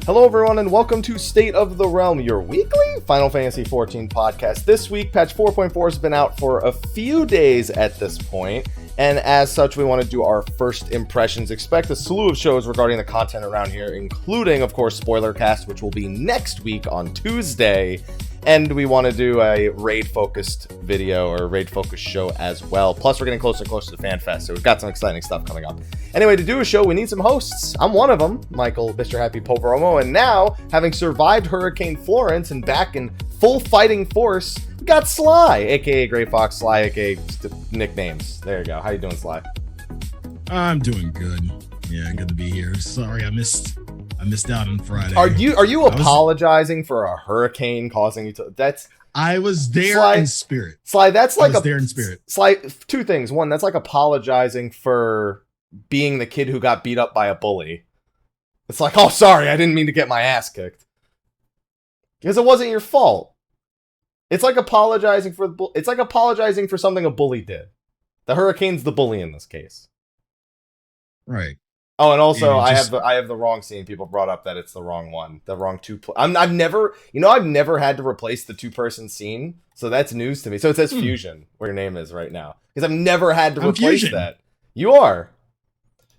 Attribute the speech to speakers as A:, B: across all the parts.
A: Hello everyone and welcome to State of the Realm, your weekly Final Fantasy XIV podcast. This week, patch 4.4 has been out for a few days at this point, and as such we want to do our first impressions. Expect a slew of shows regarding the content around here, including, of course, Spoilercast, which will be next week on Tuesday, and we want to do a raid-focused video or raid-focused show as well. Plus, we're getting closer and closer to FanFest, so we've got some exciting stuff coming up. Anyway, to do a show, we need some hosts. I'm one of them, Michael, Mr. Happy Poveromo, and now, having survived Hurricane Florence and back in full fighting force, we got Slyh, aka Greyfox, Slyh, aka nicknames. There you go. How you doing, Slyh?
B: I'm doing good. Yeah, good to be here. Sorry, I missed out on Friday.
A: Are you apologizing for a hurricane causing you to?
B: I was there
A: Slyh,
B: in spirit.
A: Slyh, that's like
B: there in spirit.
A: Slyh, two things. One, that's like apologizing for being the kid who got beat up by a bully. It's like, oh, sorry, I didn't mean to get my ass kicked. Because it wasn't your fault. It's like apologizing for something a bully did. The hurricane's the bully in this case.
B: Right.
A: Oh, and also I have the wrong scene. People brought up that it's the wrong one, the wrong two. I've never had to replace the 2-person scene, so that's news to me. So it says Fusion, where your name is right now, because I've never had to replace
B: Fusion.
A: that. You are.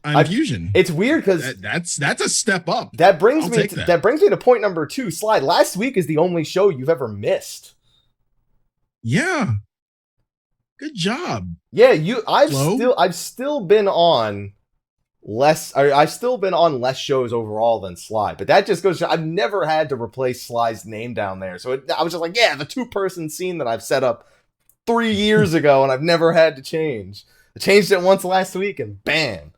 B: I'm Fusion.
A: It's weird because
B: that's a step up.
A: That brings me to point number 2. Slyh, last week is the only show you've ever missed.
B: Yeah. Good job.
A: Yeah, I've still been on less. I've still been on less shows overall than Slyh, but that just goes to, I've never had to replace Sly's name down there. So I was just like, yeah, the 2-person scene that I've set up 3 years ago, and I've never had to change. I changed it once last week, and bam,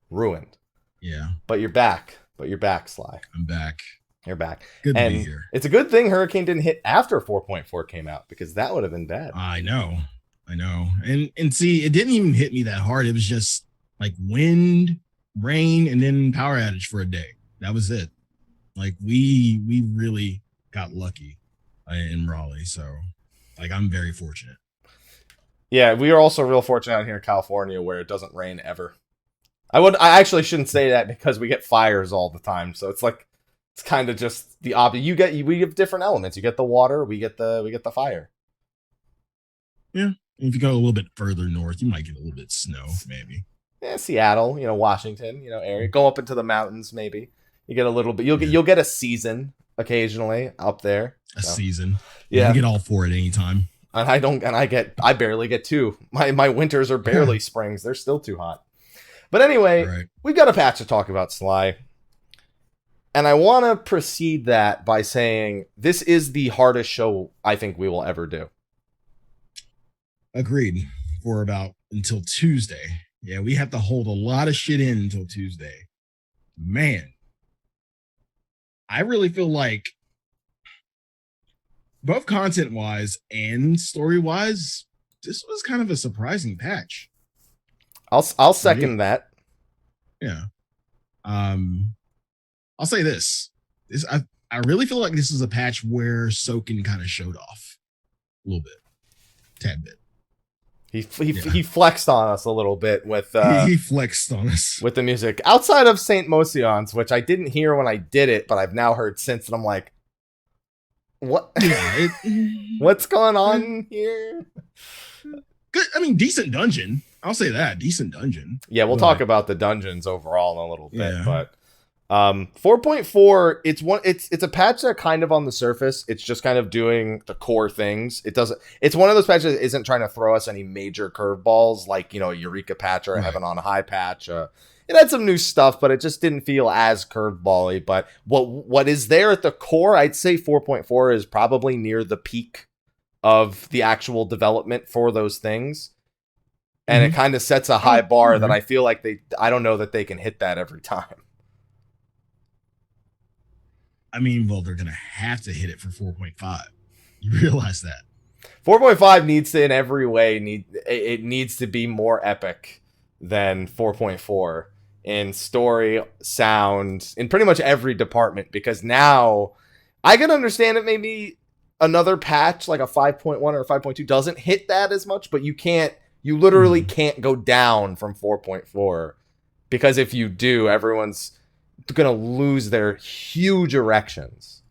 A: ruined.
B: Yeah.
A: But you're back, Slyh.
B: I'm back.
A: You're back.
B: Good to be here.
A: It's a good thing Hurricane didn't hit after 4.4 came out, because that would have been bad.
B: I know. And see, it didn't even hit me that hard. It was just like wind, rain, and then power outage for a day. That was it. Like we really got lucky in Raleigh. So like I'm very fortunate. Yeah,
A: we are also real fortunate out here in California where it doesn't rain ever. I actually shouldn't say that because we get fires all the time. So it's kind of just the opposite. We have different elements. You get the water, we get the fire.
B: Yeah. If you go a little bit further north, you might get a little bit of snow, maybe.
A: Yeah, Seattle, Washington, area. Go up into the mountains, maybe. You get a little bit. You'll get a season occasionally up there.
B: A season.
A: Yeah.
B: You get all 4 at any time.
A: And I barely get 2. My winters are barely springs. They're still too hot. But anyway, right. We've got a patch to talk about, Slyh. And I want to precede that by saying this is the hardest show I think we will ever do.
B: Agreed. For about until Tuesday. Yeah, we have to hold a lot of shit in until Tuesday. Man, I really feel like both content-wise and story-wise, this was kind of a surprising patch.
A: I'll second that.
B: Yeah. I'll say this. I really feel like this is a patch where Soken kind of showed off a little bit. Tad bit.
A: He flexed on us a little bit with
B: he flexed on us
A: with the music outside of Saint Mocion's, which I didn't hear when I did it, but I've now heard since, and I'm like, what?
B: Yeah,
A: what's going on here?
B: Good. I mean, decent dungeon. I'll say that, decent dungeon.
A: Yeah, we'll talk about the dungeons overall in a little bit, but 4.4, it's a patch that kind of on the surface, it's just kind of doing the core things. It's one of those patches that isn't trying to throw us any major curveballs like, Eureka patch or a Heaven on High patch. It had some new stuff, but it just didn't feel as curveball-y. But what is there at the core, I'd say 4.4 is probably near the peak of the actual development for those things. And it kind of sets a high bar that I feel like I don't know that they can hit that every time.
B: I mean, well, they're going to have to hit it for 4.5. You realize that.
A: 4.5 needs to, in every way, it needs to be more epic than 4.4 in story, sound, in pretty much every department, because now I can understand it maybe another patch like a 5.1 or a 5.2 doesn't hit that as much, but you literally can't go down from 4.4, because if you do, everyone's going to lose their huge erections.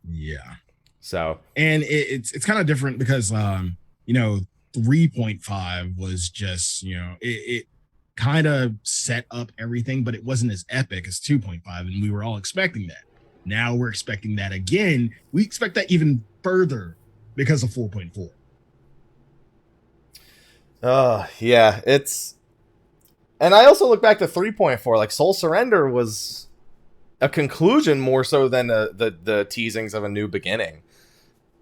B: Yeah.
A: So,
B: and it's kind of different because 3.5 was just, it kind of set up everything, but it wasn't as epic as 2.5, and we were all expecting that. Now we're expecting that again. We expect that even further because of 4.4.
A: Yeah, and I also look back to 3.4, like Soul Surrender was a conclusion more so than the teasings of a new beginning.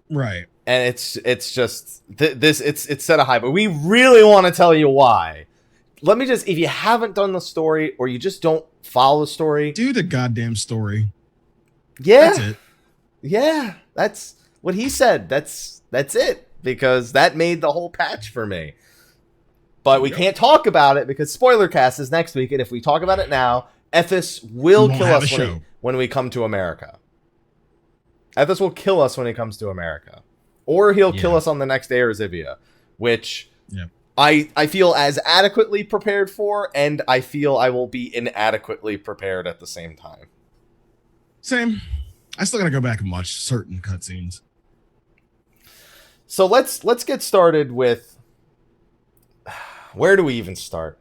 B: Right.
A: And it's just it's set a high, but we really want to tell you why. Let me just, if you haven't done the story or you just don't follow the story,
B: do the goddamn story.
A: Yeah.
B: That's it.
A: Yeah, that's what he said. That's it, because that made the whole patch for me. But we can't talk about it because Spoiler Cast is next week, and if we talk about it now, Ethos will kill us when we come to America. Ethos will kill us when he comes to America. Or he'll kill us on the next Air Zivia, which I feel as adequately prepared for, and I feel I will be inadequately prepared at the same time.
B: Same. I still gotta go back and watch certain cutscenes.
A: So let's get started with, where do we even start?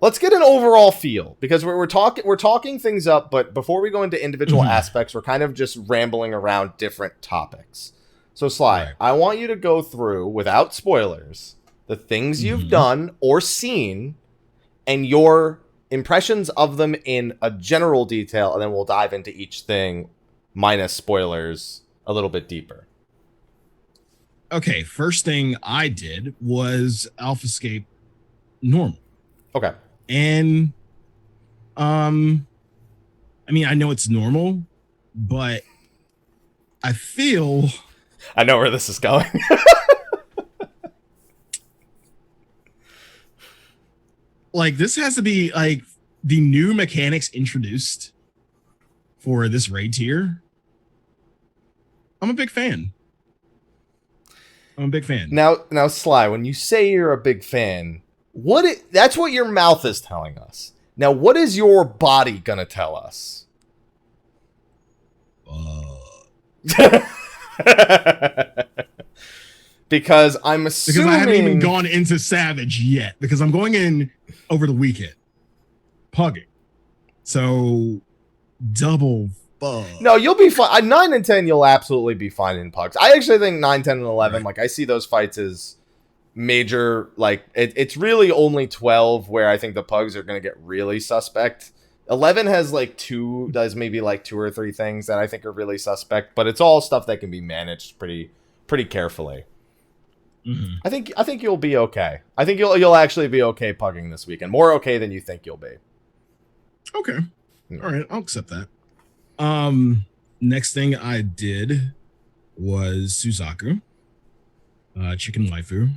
A: Let's get an overall feel, because we're talking things up, but before we go into individual aspects, we're kind of just rambling around different topics. So Slyh, I want you to go through, without spoilers, the things you've done or seen and your impressions of them in a general detail, and then we'll dive into each thing minus spoilers a little bit deeper.
B: Okay, first thing I did was Alphascape normal.
A: Okay.
B: And I mean, I know it's normal, but I feel
A: I know where this is going.
B: like this has to be like the new mechanics introduced for this raid tier. I'm a big fan.
A: Now, Slyh, when you say you're a big fan, that's what your mouth is telling us. Now, what is your body gonna tell us? Because I'm assuming...
B: Because I haven't even gone into Savage yet, because I'm going in over the weekend. Pugging. So, double fuck.
A: No, you'll be fine. 9 and 10, you'll absolutely be fine in Pugs. I actually think 9, 10, and 11, like, I see those fights as major, like, it's really only 12 where I think the Pugs are going to get really suspect. 11 has, like, maybe, like, 2 or 3 things that I think are really suspect, but it's all stuff that can be managed pretty carefully. I think you'll be okay. I think you'll actually be okay pugging this weekend. More okay than you think you'll be.
B: Okay. All right, I'll accept that. Next thing I did was Suzaku, Chicken Waifu,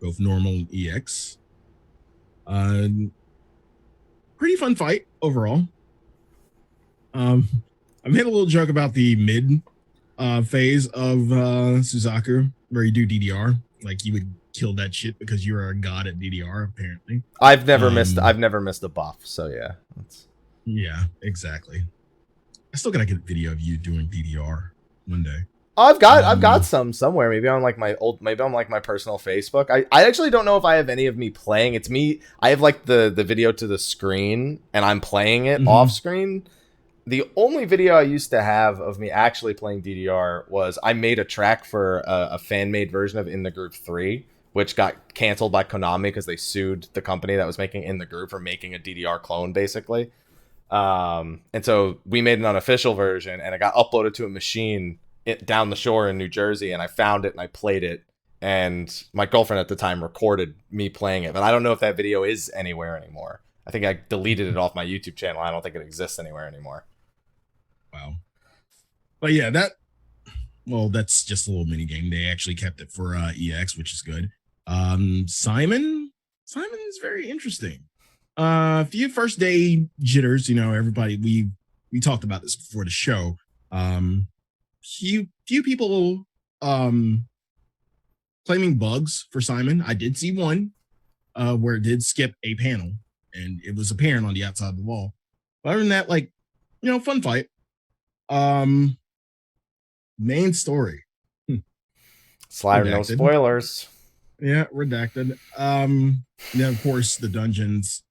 B: both normal and EX. Pretty fun fight overall. I made a little joke about the mid phase of Suzaku, where you do DDR, like you would kill that shit because you're a god at DDR. Apparently,
A: I've never missed a buff, so yeah.
B: Yeah, exactly. I still gotta get a video of you doing DDR one day.
A: I've got some somewhere. Maybe on like my personal Facebook. I actually don't know if I have any of me playing. It's me. I have like the video to the screen, and I'm playing it off screen. The only video I used to have of me actually playing DDR was I made a track for a fan-made version of In the Group 3, which got canceled by Konami because they sued the company that was making In the Group for making a DDR clone, basically. And so we made an unofficial version, and it got uploaded to a machine down the shore in New Jersey, and I found it and I played it, and my girlfriend at the time recorded me playing it, but I don't know if that video is anywhere anymore. I think I deleted it off my YouTube channel. I don't think it exists anywhere anymore.
B: Wow. But yeah, that's just a little mini game. They actually kept it for EX, which is good. Simon is very interesting. A few first day jitters, everybody, we talked about this before the show. Few people claiming bugs for Simon. I did see one where it did skip a panel, and it was apparent on the outside of the wall. But other than that, fun fight. Main story.
A: Slyh, no spoilers.
B: Yeah, redacted. Then of course the dungeons.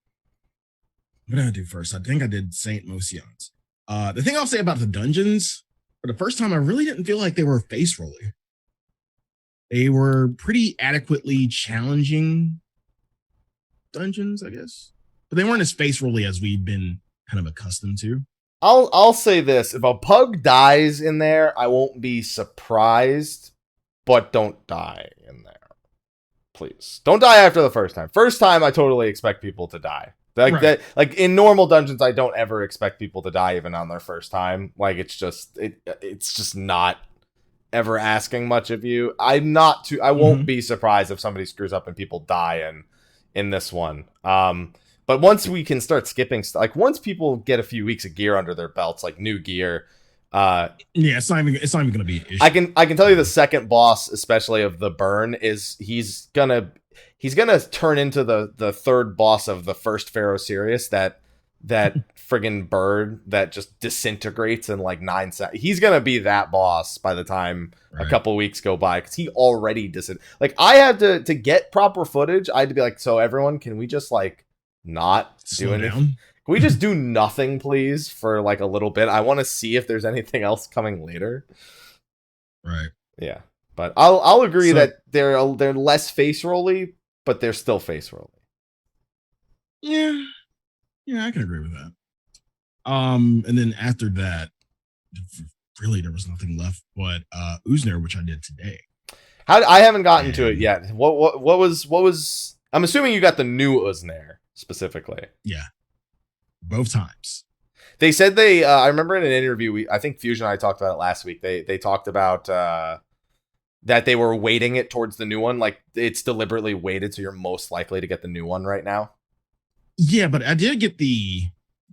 B: What did I do first? I think I did Saint Mocion's. The thing I'll say about the dungeons, for the first time, I really didn't feel like they were face rolling. They were pretty adequately challenging dungeons, I guess, but they weren't as face rolly as we've been kind of accustomed to.
A: I'll say this: if a pug dies in there, I won't be surprised, but don't die in there, please. Don't die after the first time. First time, I totally expect people to die. That, in normal dungeons, I don't ever expect people to die even on their first time. It's just not ever asking much of you. I won't be surprised if somebody screws up and people die in this one. But once we can start skipping once people get a few weeks of gear under their belts, new gear,
B: it's not even going to be an issue.
A: I can tell you the second boss, especially of the burn, is he's gonna turn into the third boss of the first Pharaoh Sirius, that friggin' bird that just disintegrates in 9 seconds. He's gonna be that boss by the time a couple weeks go by, because he already I had to get proper footage. I had to be so everyone, can we just not do anything? Can we just do nothing, please, for a little bit? I want to see if there's anything else coming later.
B: Right.
A: Yeah. But I'll agree that they're less face rolly, but they're still face rolly.
B: Yeah. Yeah, I can agree with that. And then after that, really there was nothing left but Uzner, which I did today.
A: I haven't gotten to it yet. What was I'm assuming you got the new Uzner specifically.
B: Yeah. Both times.
A: They said I remember in an interview, I think Fusion and I talked about it last week. They talked about that they were weighting it towards the new one. It's deliberately weighted, so you're most likely to get the new one right now.
B: Yeah, but I did get the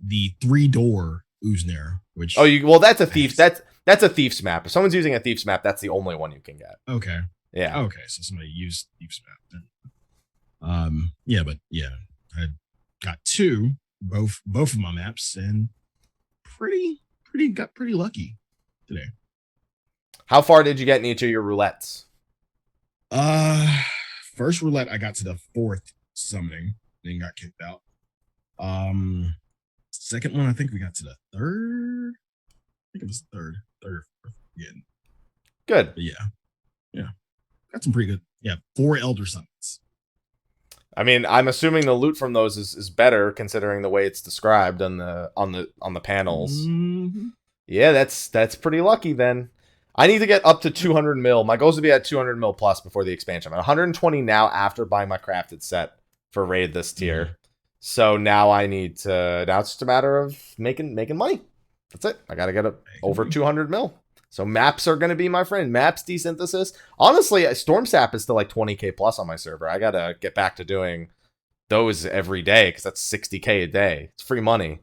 B: 3-door Uzner, which
A: that's a thief. That's a thief's map. If someone's using a thief's map, that's the only one you can get.
B: Okay.
A: Yeah.
B: Okay, so somebody used thief's map then. Yeah, but yeah, I got 2, both of my maps, and got pretty lucky today.
A: How far did you get in each of your roulettes?
B: First roulette I got to the 4th summoning, then got kicked out. Second one I think we got to the 3rd. I think it was third or 4th again.
A: Good.
B: But yeah, got some pretty good. Yeah, 4 elder summons.
A: I mean, I'm assuming the loot from those is better considering the way it's described on the panels.
B: Mm-hmm.
A: Yeah, that's pretty lucky then. I need to get up to 200 mil. My goal is to be at 200 mil plus before the expansion. I'm at 120 now after buying my crafted set for raid this tier. Mm-hmm. So now it's just a matter of making money. That's it. I got to get over 200 mil. So maps are going to be my friend. Maps, desynthesis. Honestly, Storm Sap is still 20k plus on my server. I got to get back to doing those every day because that's 60k a day. It's free money.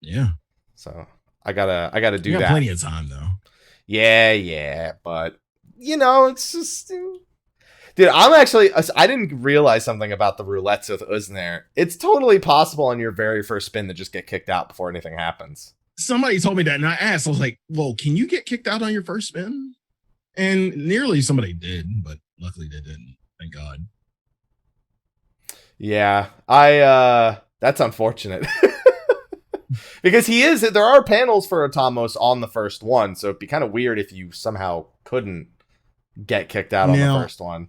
B: Yeah.
A: So I gotta do that.
B: Plenty of time though.
A: Yeah, but it's just, dude. I didn't realize something about the roulettes with Uzner. It's totally possible on your very first spin to just get kicked out before anything happens.
B: Somebody told me that, and I asked. I was like, "Well, can you get kicked out on your first spin?" And nearly somebody did, but luckily they didn't. Thank God.
A: Yeah, that's unfortunate. Because there are panels for Atamos on the first one, so it'd be kind of weird if you somehow couldn't get kicked out on the first one.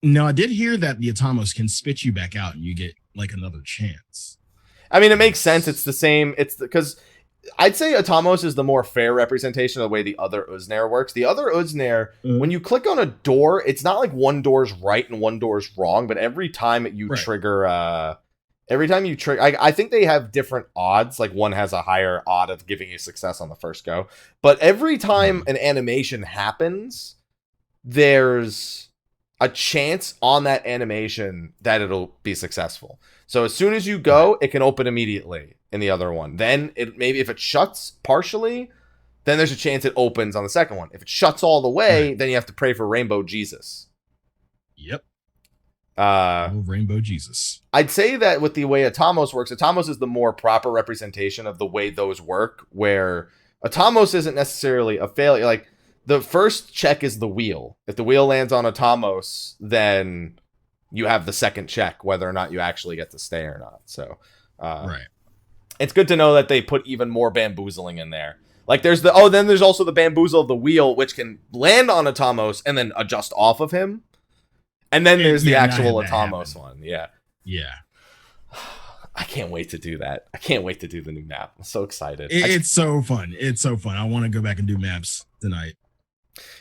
B: No, I did hear that the Atamos can spit you back out and you get another chance.
A: I mean, it makes sense. It's the same. It's because I'd say Atamos is the more fair representation of the way the other Uznair works. The other Uznair, when you click on a door, it's not like one door's right and one door's wrong, but every time you trigger, I think they have different odds. Like one has a higher odd of giving you success on the first go. But every time an animation happens, there's a chance on that animation that it'll be successful. So as soon as you go, it can open immediately in the other one. Then maybe if it shuts partially, then there's a chance it opens on the second one. If it shuts all the way, then you have to pray for Rainbow Jesus.
B: Yep. Rainbow Jesus.
A: I'd say that with the way Atamos works, Atamos is the more proper representation of the way those work, where Atamos isn't necessarily a failure. Like, the first check is the wheel. If the wheel lands on Atamos, then you have the second check, whether or not you actually get to stay or not. So, it's good to know that they put even more bamboozling in there. Like then there's also the bamboozle of the wheel, which can land on Atamos and then adjust off of him. And then there's the actual Atamos one. Yeah.
B: Yeah.
A: I can't wait to do that. I can't wait to do the new map. I'm so excited.
B: It's so fun. It's so fun. I want to go back and do maps tonight.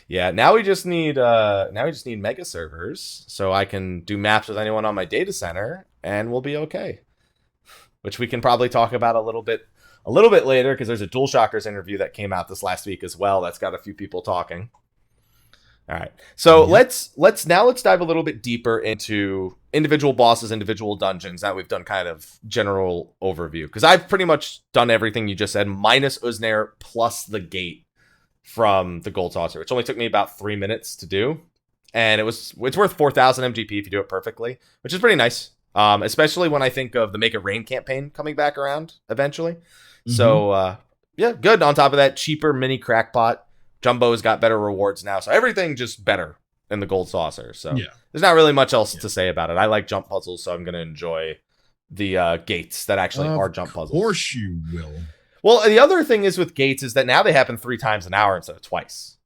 A: Yeah, now we just need mega servers so I can do maps with anyone on my data center and we'll be okay. Which we can probably talk about a little bit later, because there's a DualShockers interview that came out this last week as well. That's got a few people talking. All right. So let's dive a little bit deeper into individual bosses, individual dungeons. Now we've done kind of general overview, because I've pretty much done everything you just said, minus Uznair plus the gate from the Gold Saucer, which only took me about 3 minutes to do. And it's worth 4,000 MGP if you do it perfectly, which is pretty nice. Especially when I think of the Make It Rain campaign coming back around eventually. Mm-hmm. So, good. On top of that, cheaper mini crackpot. Jumbo's got better rewards now. So everything just better in the Gold Saucer. So there's not really much else to say about it. I like jump puzzles, so I'm going to enjoy the gates that actually are jump puzzles. Of
B: course you will.
A: Well, the other thing is with gates is that now they happen 3 times an hour instead of twice.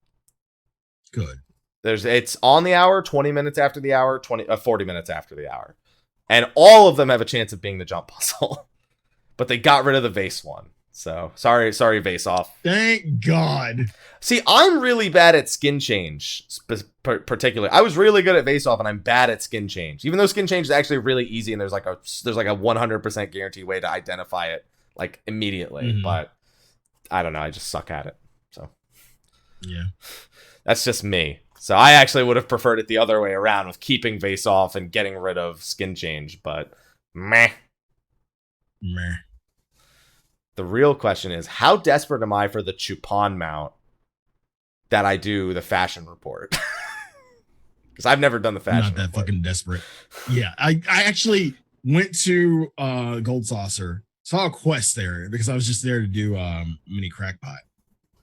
B: Good.
A: It's on the hour, 20 minutes after the hour, 40 minutes after the hour. And all of them have a chance of being the jump puzzle. But they got rid of the vase one. So, sorry, vase off.
B: Thank God.
A: See, I'm really bad at skin change, particularly. I was really good at vase off, and I'm bad at skin change. Even though skin change is actually really easy, and there's like a 100% guarantee way to identify it like immediately. Mm-hmm. But I don't know, I just suck at it. So
B: yeah,
A: that's just me. So I actually would have preferred it the other way around, with keeping vase off and getting rid of skin change. But meh. The real question is, how desperate am I for the Chupon mount that I do the fashion report? Because I've never done the fashion report. Not that
B: fucking desperate. Yeah, I actually went to Gold Saucer, saw a quest there because I was just there to do mini crackpot.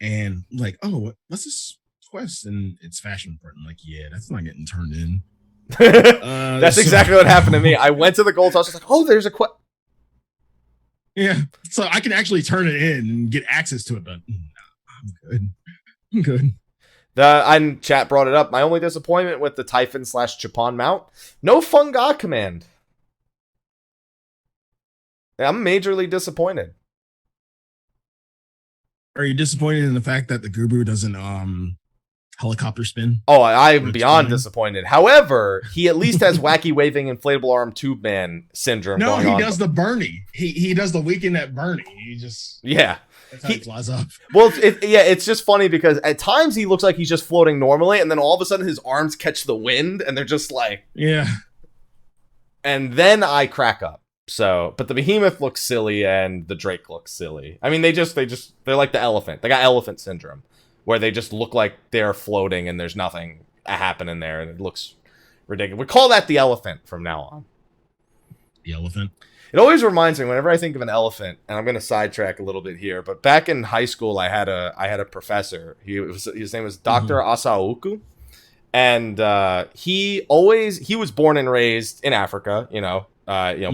B: And like, oh, what's this quest? And it's fashion report. I'm like, yeah, that's not getting turned in.
A: That's exactly what happened to me. I went to the Gold Saucer, like, oh, there's a quest.
B: Yeah, so I can actually turn it in and get access to it, but I'm good.
A: And chat brought it up. My only disappointment with the Typhon/Chupon mount, no Funga command. I'm majorly disappointed.
B: Are you disappointed in the fact that the Gubu doesn't helicopter spin?
A: Oh, I'm beyond disappointed. However, he at least has wacky waving inflatable arm tube man syndrome.
B: No, he does the Bernie. He does the weekend at Bernie. He just that's how he flies up.
A: Well, it's just funny because at times he looks like he's just floating normally, and then all of a sudden his arms catch the wind, and they're just like And then I crack up. So, but the Behemoth looks silly, and the Drake looks silly. I mean, they're like the elephant. They got elephant syndrome, where they just look like they're floating and there's nothing happening there, and it looks ridiculous. We call that the elephant from now on.
B: The elephant?
A: It always reminds me, whenever I think of an elephant, and I'm going to sidetrack a little bit here, but back in high school, I had a professor. His name was Dr. Asaoku, and he was born and raised in Africa,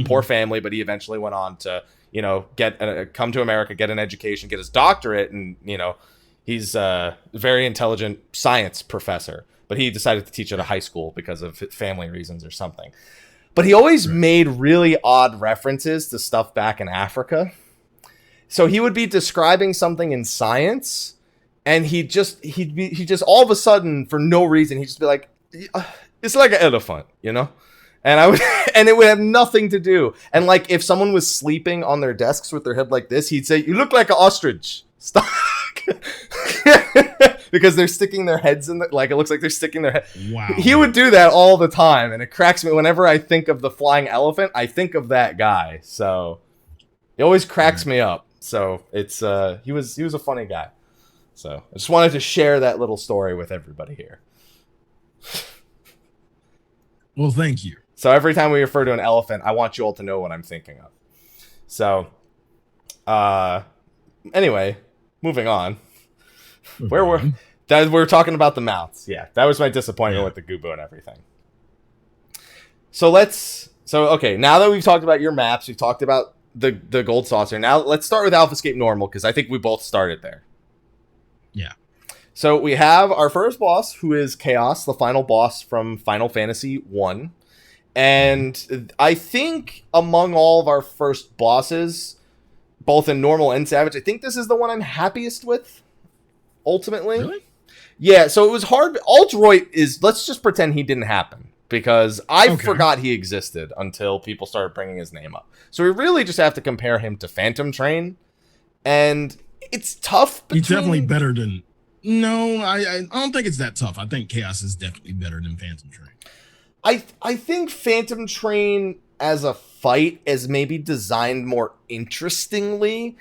A: poor family, but he eventually went on to, come to America, get an education, get his doctorate, and, he's a very intelligent science professor, but he decided to teach at a high school because of family reasons or something. But he always made really odd references to stuff back in Africa. So he would be describing something in science, and he just all of a sudden, for no reason, he'd just be like, it's like an elephant, you know? And I would, and it would have nothing to do. And like, if someone was sleeping on their desks with their head like this, he'd say, "You look like an ostrich." Stop. Because they're sticking their heads in like, it looks like they're sticking their head.
B: Wow.
A: He would do that all the time, and it cracks me. Whenever I think of the flying elephant, I think of that guy. So it always cracks me up. So it's he was a funny guy. So I just wanted to share that little story with everybody here.
B: Well, thank you.
A: So every time we refer to an elephant, I want you all to know what I'm thinking of. So anyway, moving on. We're talking about the mouths. Yeah, that was my disappointment with the Gubo and everything. So okay, now that we've talked about your maps, we've talked about the gold saucer. Now let's start with Alphascape normal, because I think we both started there.
B: Yeah.
A: So we have our first boss, who is Chaos, the final boss from Final Fantasy 1. And I think among all of our first bosses, both in normal and savage, I think this is the one I'm happiest with, ultimately.
B: Really?
A: Yeah, so it was hard. Altroit is, let's just pretend he didn't happen, because I forgot he existed until people started bringing his name up. So we really just have to compare him to Phantom Train, and it's tough.
B: He's definitely better than... No, I don't think it's that tough. I think Chaos is definitely better than Phantom Train.
A: I think Phantom Train as a fight is maybe designed more interestingly.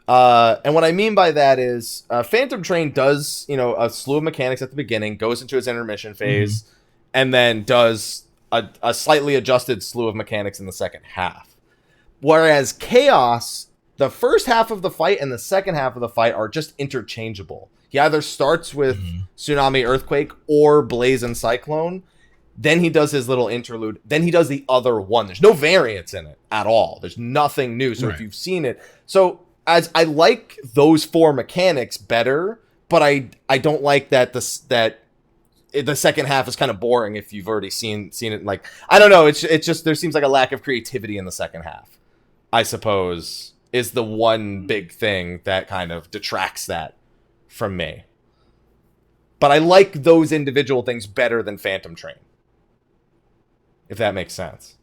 A: And what I mean by that is Phantom Train does, a slew of mechanics at the beginning, goes into its intermission phase, and then does a slightly adjusted slew of mechanics in the second half. Whereas Chaos, the first half of the fight and the second half of the fight are just interchangeable. He either starts with Tsunami, Earthquake, or Blaze and Cyclone. Then he does his little interlude. Then he does the other one. There's no variance in it at all. There's nothing new. So if you've seen it... So as I like those four mechanics better, but I don't like that the second half is kind of boring if you've already seen it. Like, I don't know. It's just there seems like a lack of creativity in the second half, I suppose, is the one big thing that kind of detracts that from me. But I like those individual things better than Phantom Train, if that makes sense.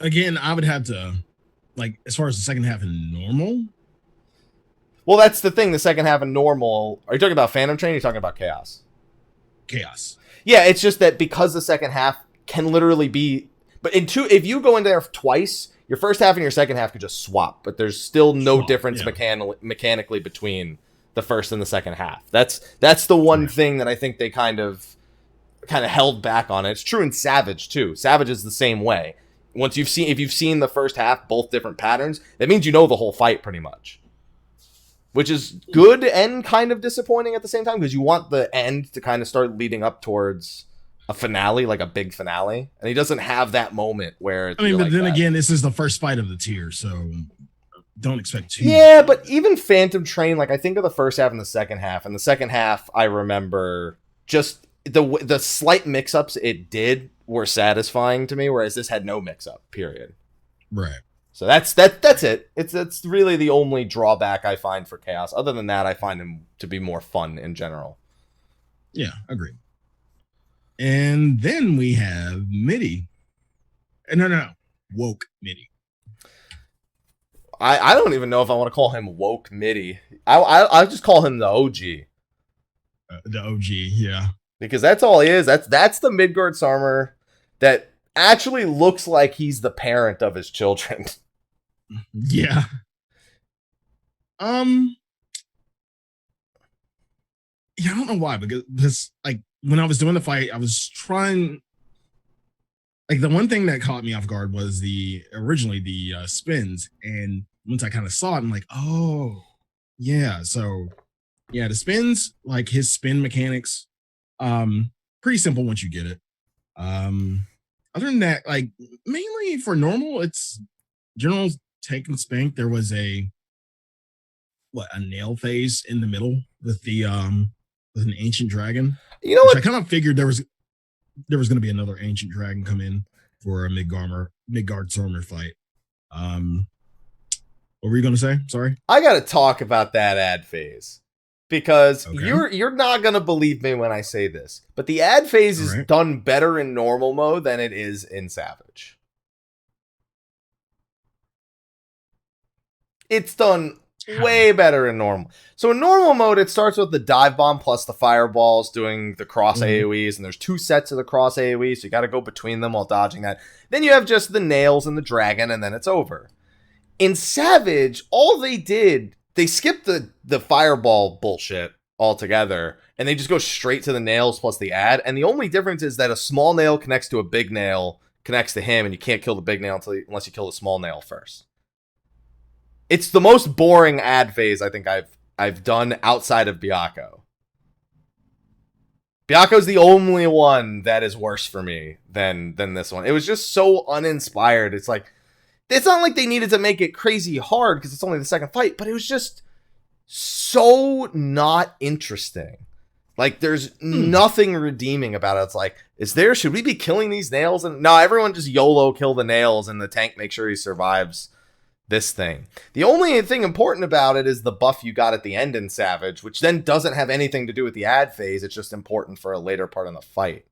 B: Again, I would have to, like, as far as the second half in normal.
A: Well, that's the thing. The second half in normal. Are you talking about Phantom Train or are you talking about Chaos?
B: Chaos.
A: Yeah, it's just that because the second half can literally be... But if you go in there twice, your first half and your second half could just swap. But there's still no difference mechanically between the first and the second half. That's the one thing that I think they kind of held back on it. It's true in Savage too. Savage is the same way. If you've seen the first half, both different patterns, that means you know the whole fight pretty much. Which is good and kind of disappointing at the same time, because you want the end to kind of start leading up towards a finale, like a big finale. And he doesn't have that moment where...
B: again, this is the first fight of the tier, so don't expect too
A: much. But even Phantom Train, like, I think of the first half and the second half. And the second half, I remember just the slight mix-ups it did were satisfying to me, whereas this had no mix-up, period.
B: Right.
A: So that's it. It's really the only drawback I find for Chaos. Other than that, I find him to be more fun in general.
B: Yeah, agreed. And then we have MIDI. No. Woke MIDI.
A: I don't even know if I want to call him Woke MIDI. I'll just call him the OG.
B: The OG, yeah.
A: Because that's all he is. That's the Midgardsormr that actually looks like he's the parent of his children.
B: Yeah. Yeah, I don't know why, because like when I was doing the fight, I was trying. Like the one thing that caught me off guard was originally the spins, and once I kind of saw it, I'm like, oh, yeah. So yeah, the spins, like his spin mechanics, pretty simple once you get it. Other than that, like mainly for normal, it's general take and spank. There was a nail phase in the middle with with an ancient dragon.
A: You know what?
B: I kind of figured there was going to be another ancient dragon come in for a Midgardsormr fight. What were you going to say? Sorry.
A: I got to talk about that ad phase. Because
B: Okay.
A: you're not going to believe me when I say this. But the ad phase is
B: Alright.
A: done better in normal mode than it is in Savage. It's done way better in normal. So in normal mode, it starts with the dive bomb plus the fireballs doing the cross AoEs. And there's 2 sets of the cross AoEs. So you got to go between them while dodging that. Then you have just the nails and the dragon. And then it's over. In Savage, all they did... They skipped the fireball bullshit altogether, and they just go straight to the nails plus the ad. And the only difference is that a small nail connects to a big nail, connects to him, and you can't kill the big nail unless you kill the small nail first. It's the most boring ad phase I think I've done outside of Byakko. Byaku's the only one that is worse for me than this one. It was just so uninspired. It's like, it's not like they needed to make it crazy hard because it's only the second fight, but it was just so not interesting. Like, there's nothing redeeming about it. It's like, should we be killing these nails? And no, everyone just YOLO kill the nails and the tank make sure he survives this thing. The only thing important about it is the buff you got at the end in Savage, which then doesn't have anything to do with the ad phase. It's just important for a later part in the fight.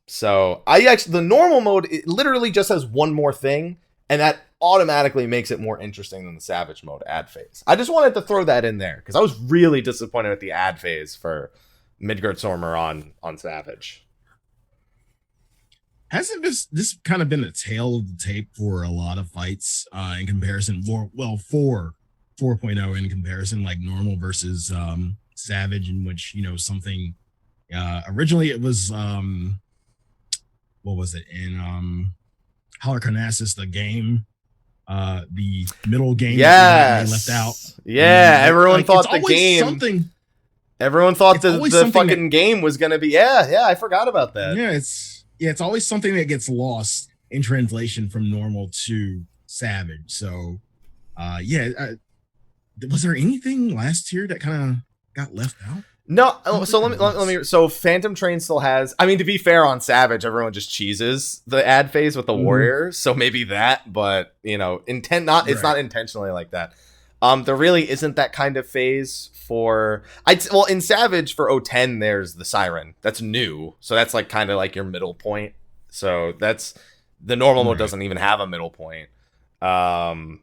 A: So the normal mode, it literally just has one more thing, and that automatically makes it more interesting than the Savage mode ad phase. I just wanted to throw that in there because I was really disappointed with the ad phase for Midgardsormr on Savage.
B: Hasn't this kind of been the tail of the tape for a lot of fights in comparison? For 4.0 in comparison, like normal versus Savage, in which, you know, something originally it was what was it in Halicarnassus, the game, the middle game that they left out.
A: Yeah, everyone
B: like,
A: thought the game. Everyone thought the fucking game was gonna be. Yeah, I forgot about that.
B: Yeah, it's always something that gets lost in translation from normal to Savage. So, was there anything last year that kind of got left out?
A: No, so let me. So Phantom Train still has. I mean, to be fair, on Savage, everyone just cheeses the ad phase with the warriors. So maybe that, but you know, it's not intentionally like that. There really isn't that kind of phase for. In Savage for 010, there's the Siren. That's new, so that's like kind of like your middle point. So that's the normal mode doesn't even have a middle point. On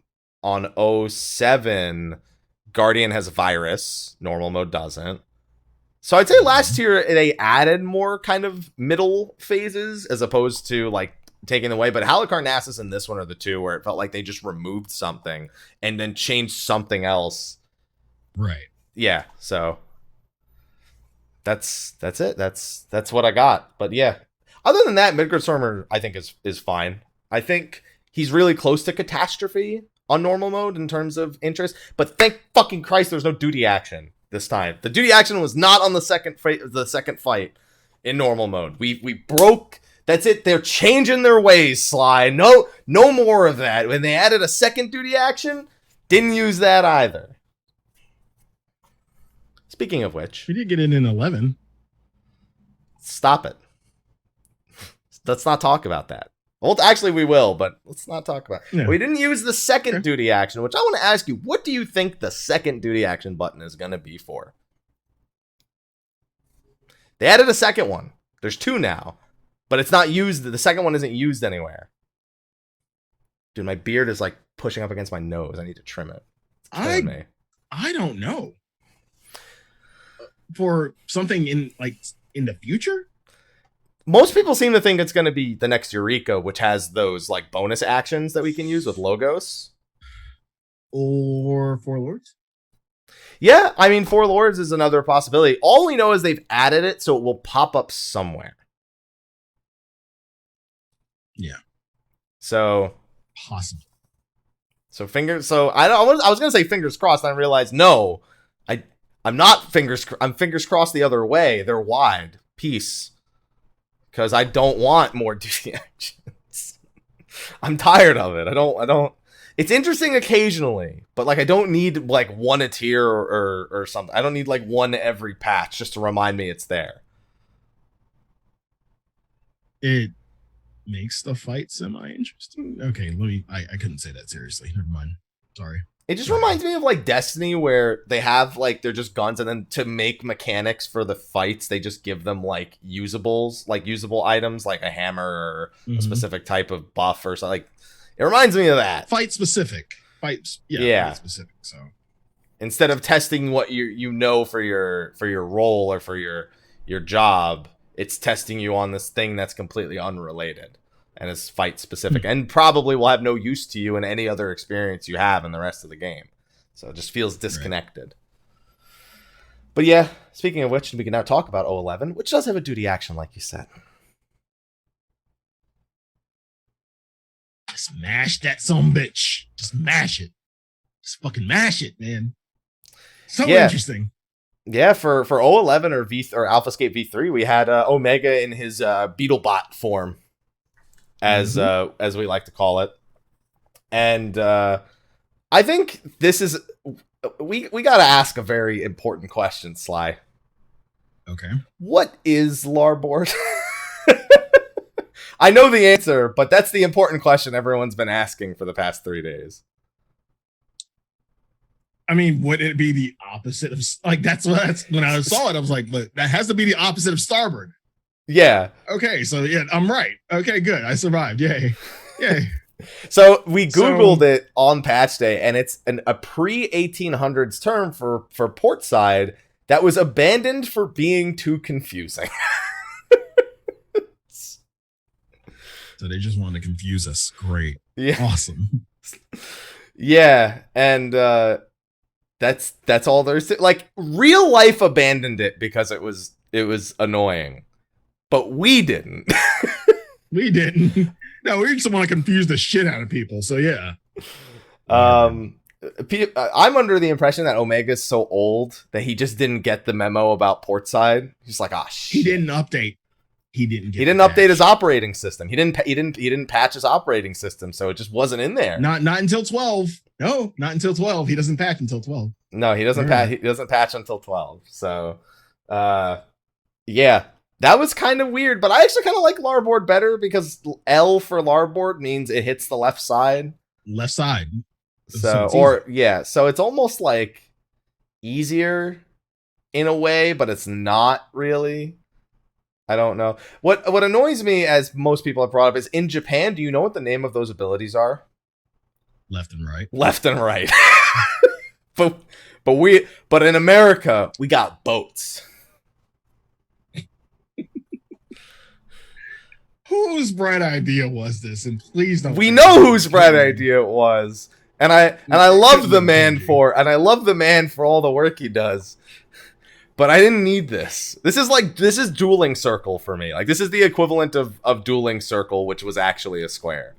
A: 07, Guardian has Virus. Normal mode doesn't. So I'd say last year they added more kind of middle phases as opposed to like taking away. But Halicarnassus and this one are the two where it felt like they just removed something and then changed something else.
B: Right.
A: Yeah. So that's it. That's what I got. But yeah, other than that, Midgardsormr I think is fine. I think he's really close to Catastrophe on normal mode in terms of interest. But thank fucking Christ, there's no duty action this time. The duty action was not on the second fight in normal mode. We broke. That's it. They're changing their ways, Sly. No more of that. When they added a second duty action, didn't use that either. Speaking of which,
B: we did get it in 11.
A: Stop it. Let's not talk about that. Well, actually, we will, but let's not talk about it. Yeah. We didn't use the second duty action, which I want to ask you, what do you think the second duty action button is going to be for? They added a second one. There's 2 now, but it's not used. The second one isn't used anywhere. Dude, my beard is like pushing up against my nose. I need to trim it. It's killing me.
B: I don't know. For something in the future?
A: Most people seem to think it's going to be the next Eureka, which has those like bonus actions that we can use with Logos.
B: Or Four Lords?
A: Yeah, I mean, Four Lords is another possibility. All we know is they've added it, so it will pop up somewhere.
B: Yeah.
A: So
B: possible.
A: So I was going to say fingers crossed, and I realized no. I'm not I'm fingers crossed the other way. They're wide. Peace. Because I don't want more duty actions. I'm tired of it. I don't. It's interesting occasionally, but like I don't need like one a tier or something. I don't need like one every patch just to remind me it's there.
B: makes the fight semi-interesting. Okay, I couldn't say that seriously. Never mind. Sorry.
A: It just reminds me of like Destiny, where they have like they're just guns, and then to make mechanics for the fights, they just give them like usable items like a hammer or a specific type of buff or something. Like, it reminds me of that.
B: Fight specific. Fight specific. So
A: instead of testing what you know for your role or for your job, it's testing you on this thing that's completely unrelated. And it's fight specific, and probably will have no use to you in any other experience you have in the rest of the game. So it just feels disconnected. Right. But yeah, speaking of which, we can now talk about 011, which does have a duty action, like you said.
B: Just mash that son bitch. Just mash it. Just fucking mash it, man. So interesting.
A: Yeah, for 011 or Alphascape V3, we had Omega in his Beetlebot form. As we like to call it. And I think this is we got to ask a very important question, Sly.
B: Okay.
A: What is Larboard? I know the answer, but that's the important question everyone's been asking for the past 3 days.
B: I mean, would it be the opposite of like that's when I saw it, I was like, but that has to be the opposite of Starboard.
A: Yeah.
B: Okay, so yeah, I'm right. Okay, good. I survived. Yay.
A: So we Googled it on patch day, and it's a pre-1800s term for portside that was abandoned for being too confusing.
B: So they just wanted to confuse us. Great.
A: Yeah.
B: Awesome.
A: Yeah, and that's all there's to, like, real life abandoned it because it was annoying. But we didn't.
B: We didn't. No, we just want to confuse the shit out of people. So yeah.
A: I'm under the impression that Omega's so old that he just didn't get the memo about portside. He's like, shit.
B: He didn't update. He didn't
A: update his operating system. He didn't patch his operating system, so it just wasn't in there.
B: Not until 12. No, not until 12. He doesn't patch until 12.
A: No, he doesn't patch. He doesn't patch until 12. So, yeah. That was kind of weird, but I actually kind of like Larboard better because L for Larboard means it hits the left side.
B: Left side.
A: So it's almost like easier in a way, but it's not really. I don't know. What annoys me, as most people have brought up, is in Japan, do you know what the name of those abilities are?
B: Left and right.
A: Left and right. but in America, we got boats.
B: Whose bright idea was this? And please don't.
A: We know whose bright idea it was, and I love the man for all the work he does. But I didn't need this. This is Dueling Circle for me. Like, this is the equivalent of Dueling Circle, which was actually a square.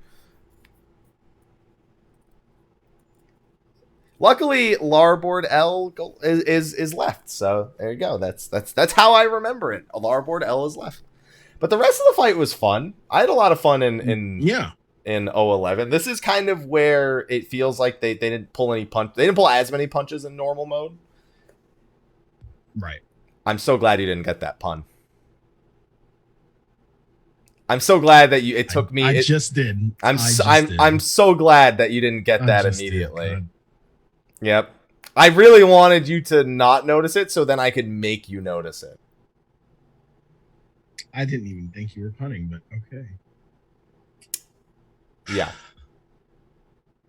A: Luckily, Larboard L is left, so there you go. That's how I remember it. A Larboard L is left. But the rest of the fight was fun. I had a lot of fun in 011. This is kind of where it feels like they didn't pull any punch. They didn't pull as many punches in normal mode.
B: Right.
A: I'm so glad you didn't get that pun. I'm so glad that it took me.
B: I just did.
A: I'm so glad that you didn't get that immediately. Yep. I really wanted you to not notice it, so then I could make you notice it.
B: I didn't even think you were punning, but okay.
A: Yeah.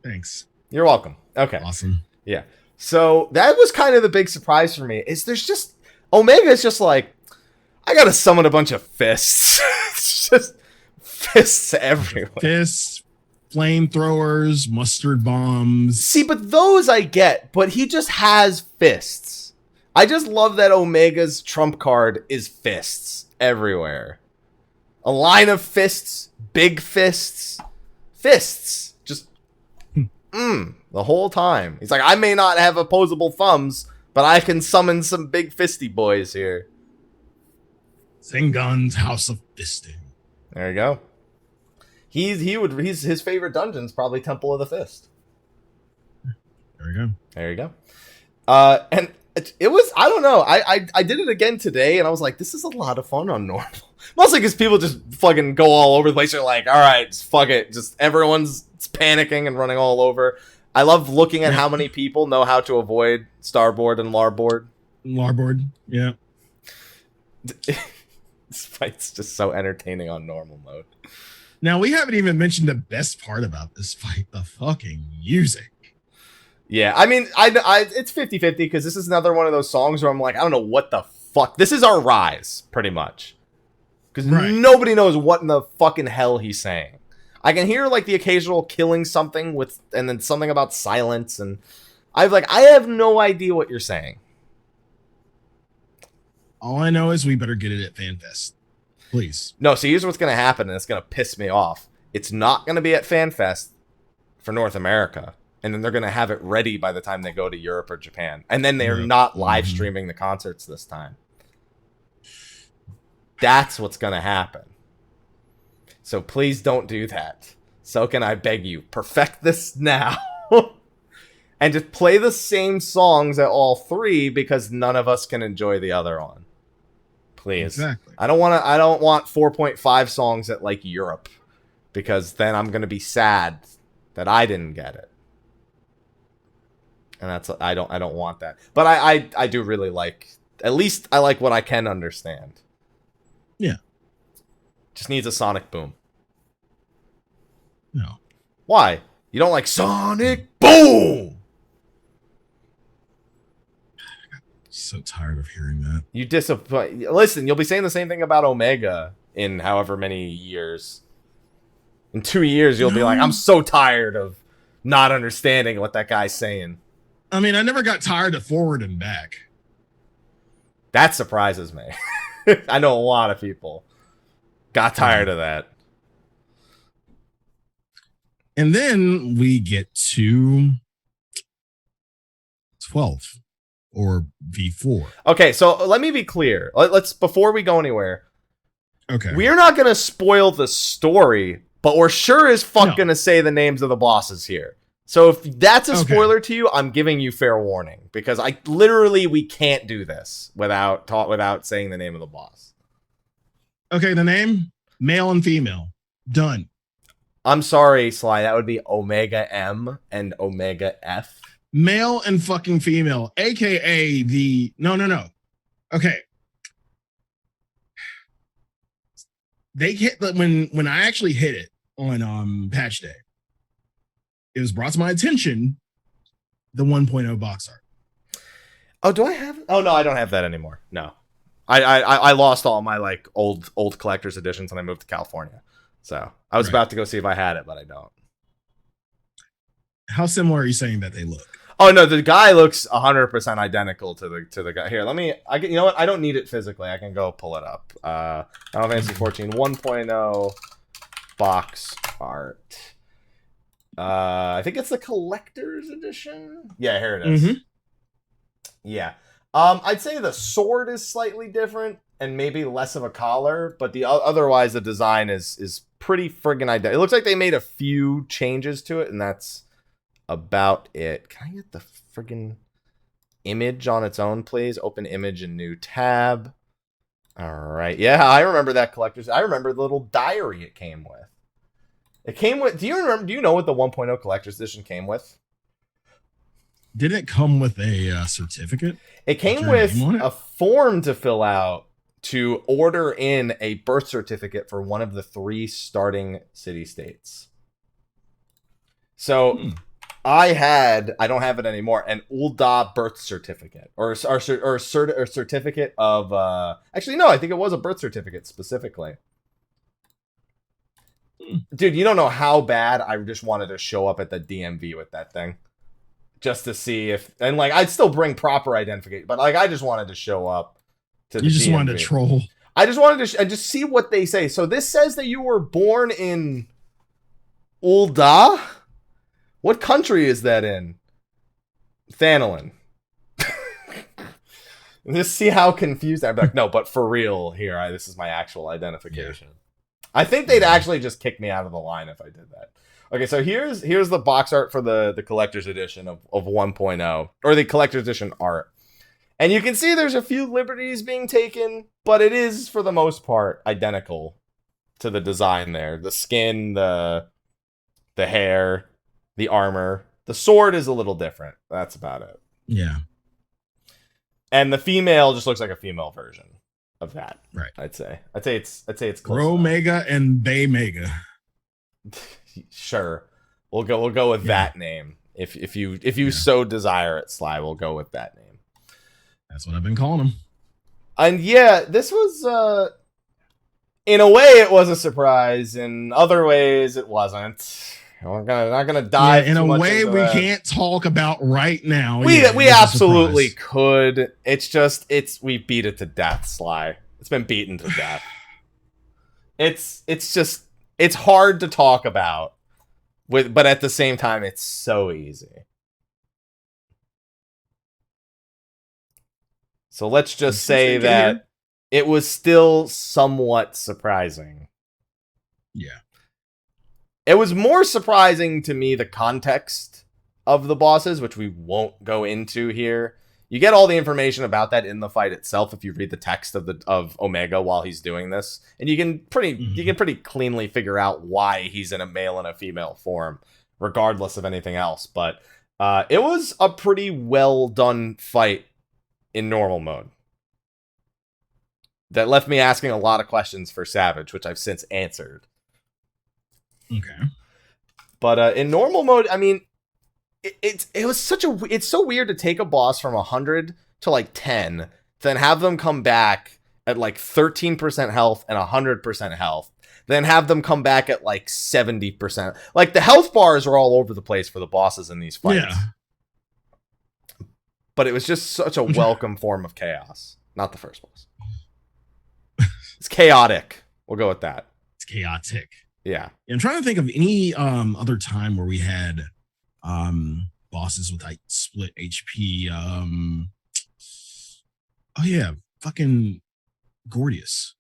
B: Thanks.
A: You're welcome. Okay.
B: Awesome.
A: Yeah. So that was kind of the big surprise for me. Is there's just Omega is just like, I gotta summon a bunch of fists. It's just fists everywhere.
B: Fists, flamethrowers, mustard bombs.
A: See, but those I get, but he just has fists. I just love that Omega's trump card is fists everywhere. A line of fists, big fists, just the whole time. He's like, I may not have opposable thumbs, but I can summon some big fisty boys here.
B: Zingon's House of Fisting.
A: There you go. His favorite dungeon's probably Temple of the Fist. There you go. And it was, I don't know. I did it again today, and I was like, this is a lot of fun on normal. Mostly because people just fucking go all over the place. They're like, all right, just fuck it. Just everyone's panicking and running all over. I love looking at how many people know how to avoid starboard and larboard.
B: Larboard, yeah.
A: This fight's just so entertaining on normal mode.
B: Now, we haven't even mentioned the best part about this fight, the fucking music.
A: Yeah, I mean, I it's 50-50 because this is another one of those songs where I'm like, I don't know what the fuck. This is our rise, pretty much. Because nobody knows what in the fucking hell he's saying. I can hear, like, the occasional killing something with, and then something about silence, and I have no idea what you're saying.
B: All I know is we better get it at FanFest. Please.
A: No, so here's what's going to happen, and it's going to piss me off. It's not going to be at FanFest for North America, and then they're going to have it ready by the time they go to Europe or Japan. And then they're not live streaming the concerts this time. That's what's going to happen. So please don't do that. So can I beg you, perfect this now. And just play the same songs at all three because none of us can enjoy the other one. Please. Exactly. I don't want 4.5 songs at like Europe because then I'm going to be sad that I didn't get it. And I don't want that. But I do really like, at least I like what I can understand.
B: Yeah.
A: Just needs a sonic boom.
B: No.
A: Why? You don't like sonic boom?
B: So tired of hearing that.
A: You disappoint. Listen, you'll be saying the same thing about Omega in however many years. In 2 years, you'll be like, I'm so tired of not understanding what that guy's saying.
B: I mean, I never got tired of forward and back.
A: That surprises me. I know a lot of people got tired of that.
B: And then we get to 12 or V4.
A: Okay, so let me be clear. Let's before we go anywhere.
B: Okay.
A: We're not going to spoil the story, but we're sure as fuck going to say the names of the bosses here. So if that's a spoiler to you, I'm giving you fair warning because we can't do this without saying the name of the boss.
B: Okay, the name, male and female. Done.
A: I'm sorry, Sly. That would be Omega M and Omega F.
B: Male and fucking female, aka the no. Okay. They hit when I actually hit it on patch day. It was brought to my attention the 1.0 box art.
A: Oh, do I have it? Oh no, I don't have that anymore. No. I lost all my like old collector's editions when I moved to California. So I was about to go see if I had it, but I don't.
B: How similar are you saying that they look?
A: Oh no, the guy looks 100% identical to the guy. Here, you know what? I don't need it physically. I can go pull it up. Final Fantasy 14 1.0 box art. I think it's the collector's edition. Yeah, here it is. Yeah. I'd say the sword is slightly different and maybe less of a collar, but otherwise the design is pretty friggin' identical. It looks like they made a few changes to it, and that's about it. Can I get the friggin' image on its own, please? Open image in new tab. All right. Yeah, I remember that collector's. I remember the little diary it came with. It came with. Do you know what the 1.0 collector's edition came with?
B: Didn't it come with a certificate?
A: It came with a form to fill out to order in a birth certificate for one of the 3 starting city-states. So I don't have it anymore, an Ul'dah birth certificate or certificate of actually no, I think it was a birth certificate specifically. Dude, you don't know how bad I just wanted to show up at the DMV with that thing. Just to see if, and like, I'd still bring proper identification, but like, I just wanted to show up to the DMV.
B: Wanted to troll.
A: I just wanted to just see what they say. So this says that you were born in Ul'dah? What country is that in? Thanalan. Just see how confused I'm like, no, but for real here, this is my actual identification. Yeah. I think they'd actually just kick me out of the line if I did that. Okay, so here's the box art for the collector's edition of 1.0, or the collector's edition art. And you can see there's a few liberties being taken, but it is, for the most part, identical to the design there. The skin, the hair, the armor. The sword is a little different. That's about it.
B: Yeah.
A: And the female just looks like a female version of that.
B: Right.
A: I'd say it's close.
B: Bro Mega and Bay Mega.
A: Sure. We'll go with that name. If you so desire it, Sly, we'll go with that name.
B: That's what I've been calling them.
A: And yeah, this was in a way it was a surprise. In other ways it wasn't. We're not gonna dive
B: in
A: too
B: a
A: much
B: way
A: into
B: we
A: that.
B: can't talk about right now.
A: We absolutely could. It's just we beat it to death, Sly. It's been beaten to death. It's hard to talk about but at the same time it's so easy. So let's just say that it was still somewhat surprising.
B: Yeah.
A: It was more surprising to me the context of the bosses, which we won't go into here. You get all the information about that in the fight itself if you read the text of Omega while he's doing this, and you can pretty cleanly figure out why he's in a male and a female form, regardless of anything else. But it was a pretty well done fight in normal mode that left me asking a lot of questions for Savage, which I've since answered.
B: Okay.
A: But in normal mode, I mean, it's so weird to take a boss from 100 to like 10, then have them come back at like 13% health and 100% health, then have them come back at like 70%. Like the health bars are all over the place for the bosses in these fights. Yeah. But it was just such a welcome form of chaos. Not the first boss. It's chaotic. We'll go with that.
B: It's chaotic.
A: Yeah.
B: I'm trying to think of any other time where we had bosses with like split HP. Oh yeah, fucking Gordius.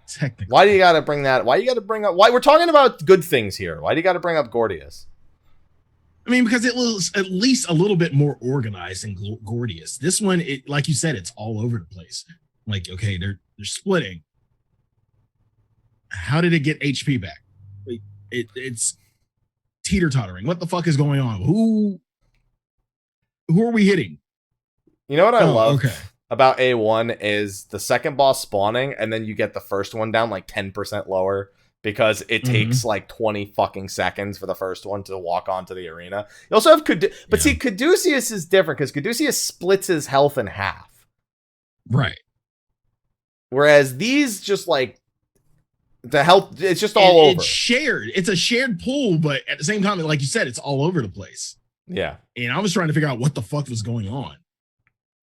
B: Technically.
A: Why do you gotta bring that? Why you gotta bring up? Why we're talking about good things here? Why do you gotta bring up Gordius?
B: I mean, because it was at least a little bit more organized than Gordius. This one, it like you said, it's all over the place. Like, okay, they're splitting. How did it get HP back? It's teeter-tottering. What the fuck is going on? Who are we hitting?
A: You know what I love about A1 is the second boss spawning, and then you get the first one down like 10% lower because it takes like 20 fucking seconds for the first one to walk onto the arena. You also have see, Caduceus is different because Caduceus splits his health in half.
B: Right.
A: Whereas these just like the health, it's just all over.
B: It's shared. It's a shared pool, but at the same time, like you said, it's all over the place.
A: Yeah.
B: And I was trying to figure out what the fuck was going on.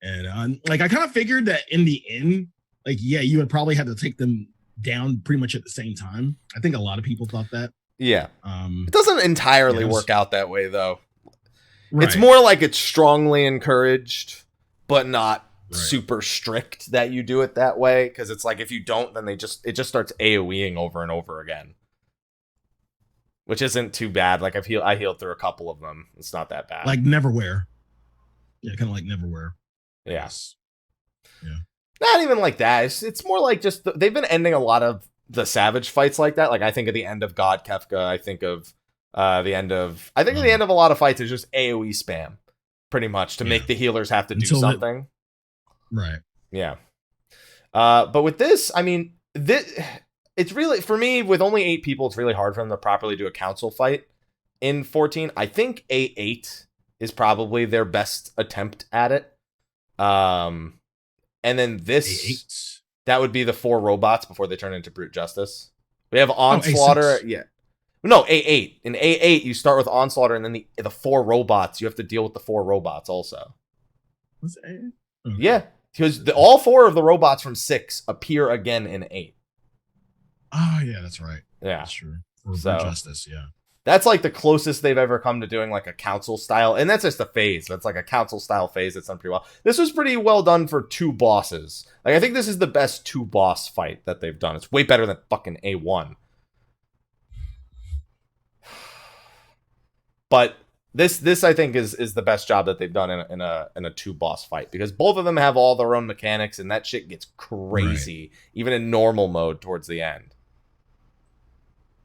B: And like, I kind of figured that in the end, like, yeah, you would probably have to take them down pretty much at the same time. I think a lot of people thought that.
A: Yeah. It doesn't entirely work out that way, though.
B: Right.
A: It's more like it's strongly encouraged, but not super strict that you do it that way. Because it's like if you don't, then it just starts AoEing over and over again. Which isn't too bad. Like I healed through a couple of them. It's not that bad.
B: Like Neverwhere. Yeah, kind of like Neverwhere.
A: Yes.
B: Yeah.
A: Not even like that. It's more like just they've been ending a lot of the Savage fights like that. Like I think of the end of God Kefka. I think of the end of a lot of fights is just AoE spam, pretty much to make the healers have to do something.
B: Right.
A: Yeah. But with this, I mean, it's really, for me, with only 8 people, it's really hard for them to properly do a council fight in 14. I think A8 is probably their best attempt at it. And then this,
B: A8?
A: That would be the 4 robots before they turn into Brute Justice. We have Onslaughter.
B: A6.
A: Yeah. No, A8. In A8, you start with Onslaughter, and then the 4 robots, you have to deal with the 4 robots also.
B: What's A8? Okay.
A: Yeah. Because all 4 of the robots from 6 appear again in 8.
B: Oh, yeah, that's right.
A: Yeah.
B: That's true. For Justice, yeah.
A: That's like the closest they've ever come to doing like a council style. And that's just a phase. That's like a council style phase that's done pretty well. This was pretty well done for 2 bosses. Like I think this is the best 2 boss fight that they've done. It's way better than fucking A1. But This I think is the best job that they've done in a 2-boss fight, because both of them have all their own mechanics, and that shit gets crazy even in normal mode towards the end.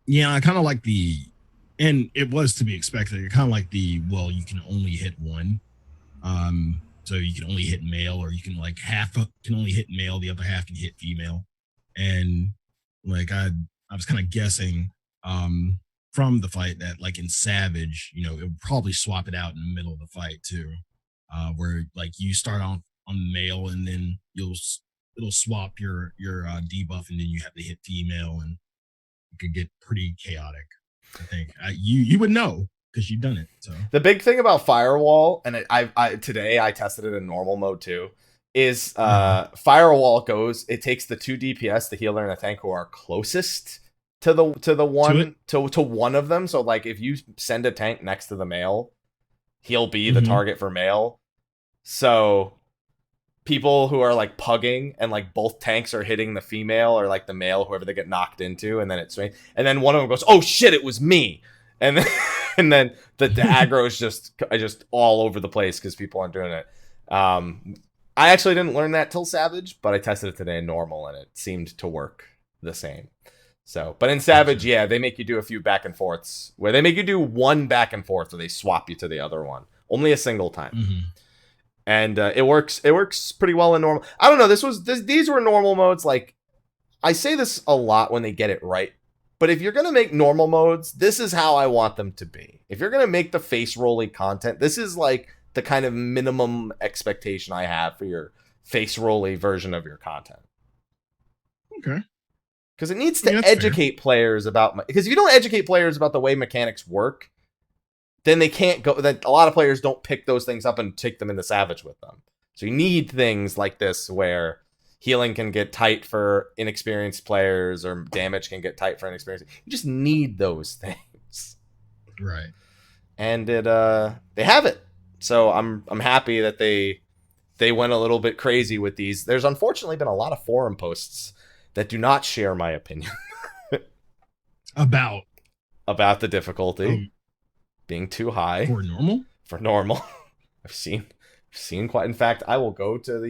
B: Yeah, I kind of like and it was to be expected. It kind of like well, you can only hit one. So you can only hit male, or you can like half can only hit male, the other half can hit female. And like I was kind of guessing from the fight that like in Savage, it would probably swap it out in the middle of the fight too, where like you start on male and then it'll swap your debuff, and then you have to hit female, and it could get pretty chaotic. I think you would know because you've done it. So
A: the big thing about Firewall, and I today I tested it in normal mode too, is Firewall it takes the 2 DPS, the healer and the tank, who are closest to one of them. So like if you send a tank next to the male, he'll be the target for male. So people who are like pugging and like both tanks are hitting the female or like the male, whoever they get knocked into, and then it swings, and then one of them goes, "Oh shit, it was me," and then and then the aggro is just all over the place because people aren't doing it. I actually didn't learn that till Savage, but I tested it today in normal, and it seemed to work the same. So, but in Savage, yeah, they make you do a few back and forths, where they make you do one back and forth, where they swap you to the other one, only a single time. And it works pretty well in normal. I don't know, these were normal modes. Like, I say this a lot when they get it right, but if you're gonna make normal modes, this is how I want them to be. If you're gonna make the face rolly content, this is like the kind of minimum expectation I have for your face rolly version of your content.
B: Okay.
A: Because it needs to educate players about, because if you don't educate players about the way mechanics work, then they can't go. Then a lot of players don't pick those things up and take them into Savage with them. So you need things like this where healing can get tight for inexperienced players, or damage can get tight for inexperienced. You just need those things,
B: right?
A: And they have it. So I'm happy that they went a little bit crazy with these. There's unfortunately been a lot of forum posts that do not share my opinion
B: about
A: the difficulty being too high
B: for normal.
A: I've seen quite. In fact, I will go to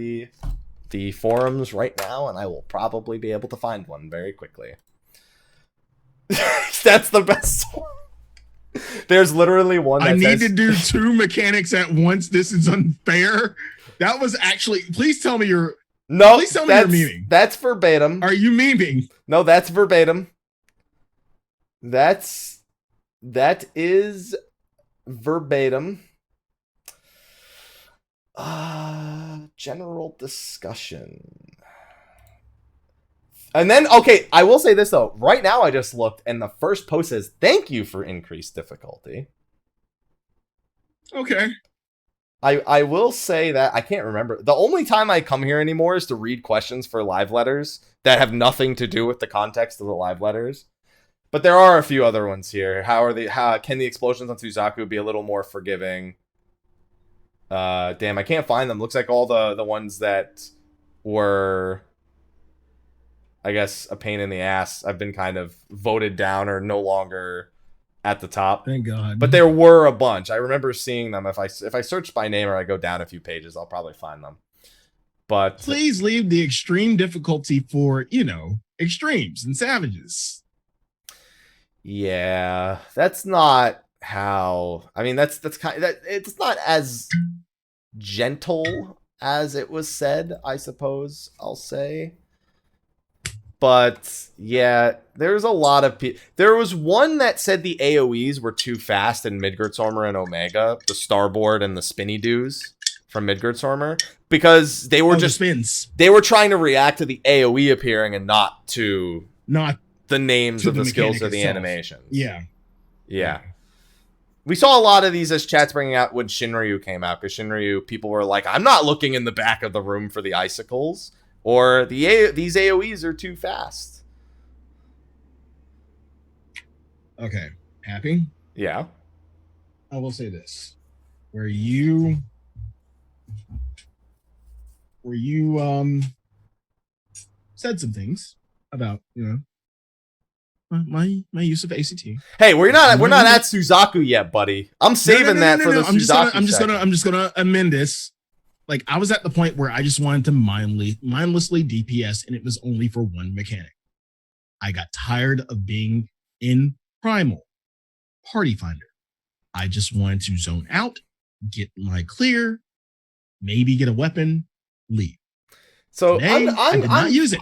A: the forums right now, and I will probably be able to find one very quickly. That's the best one. There's literally one that
B: I need to do 2 mechanics at once. This is unfair. That was actually. Please tell me you're.
A: No,
B: please tell me you're memeing.
A: That's verbatim.
B: Are you memeing?
A: No, that's verbatim. That is verbatim. General discussion. And then, okay, I will say this though. Right now, I just looked, and the first post says, "Thank you for increased difficulty."
B: Okay.
A: I will say that I can't remember. The only time I come here anymore is to read questions for live letters that have nothing to do with the context of the live letters. But there are a few other ones here. How can the explosions on Suzaku be a little more forgiving? Damn, I can't find them. Looks like all the ones that were, I guess, a pain in the ass, I've been kind of voted down or no longer at the top.
B: Thank God.
A: But there were a bunch. I remember seeing them. If I search by name or I go down a few pages, I'll probably find them. But
B: please leave the extreme difficulty for, extremes and savages.
A: Yeah, that's not how. I mean, that's kind of, that it's not as gentle as it was said, I suppose I'll say. But yeah, there's a lot of people. There was one that said the AoEs were too fast in Midgardsormr and Omega, the Starboard and the Spinny Doos from Midgardsormr, because they were just
B: spins.
A: They were trying to react to the AoE appearing and not the names of the skills or the animations. Yeah. We saw a lot of these as chat's bringing out when Shinryu came out, because Shinryu, people were like, I'm not looking in the back of the room for the icicles, or these AoEs are too fast.
B: Okay. Happy?
A: Yeah.
B: I will say this. Where you said some things about, my use of ACT.
A: Hey, we're not at Suzaku yet, buddy. I'm saving that for the Suzaku.
B: I'm just gonna amend this. Like, I was at the point where I just wanted to mindlessly DPS, and it was only for one mechanic. I got tired of being in Primal Party Finder. I just wanted to zone out, get my clear, maybe get a weapon, leave.
A: So
B: Today, I did not use it.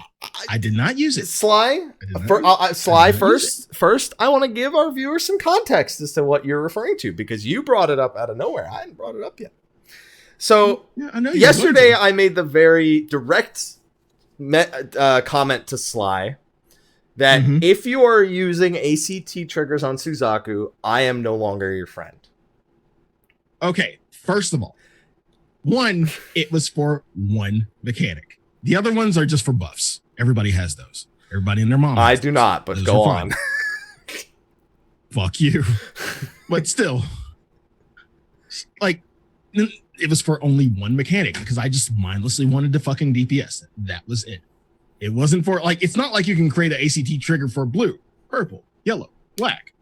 B: I did not use it.
A: Slyh, first, I want to give our viewers some context as to what you're referring to, because you brought it up out of nowhere. I hadn't brought it up yet. So
B: I know
A: yesterday I made the very direct comment to Slyh that if you are using ACT triggers on Suzaku, I am no longer your friend.
B: Okay, first of all, one, it was for one mechanic. The other ones are just for buffs. Everybody has those. Everybody and their mom.
A: I do not, but go on.
B: Fuck you. But still, like, it was for only one mechanic because I just mindlessly wanted to fucking DPS. That was it. It wasn't for, like, it's not like you can create an ACT trigger for blue, purple, yellow, black,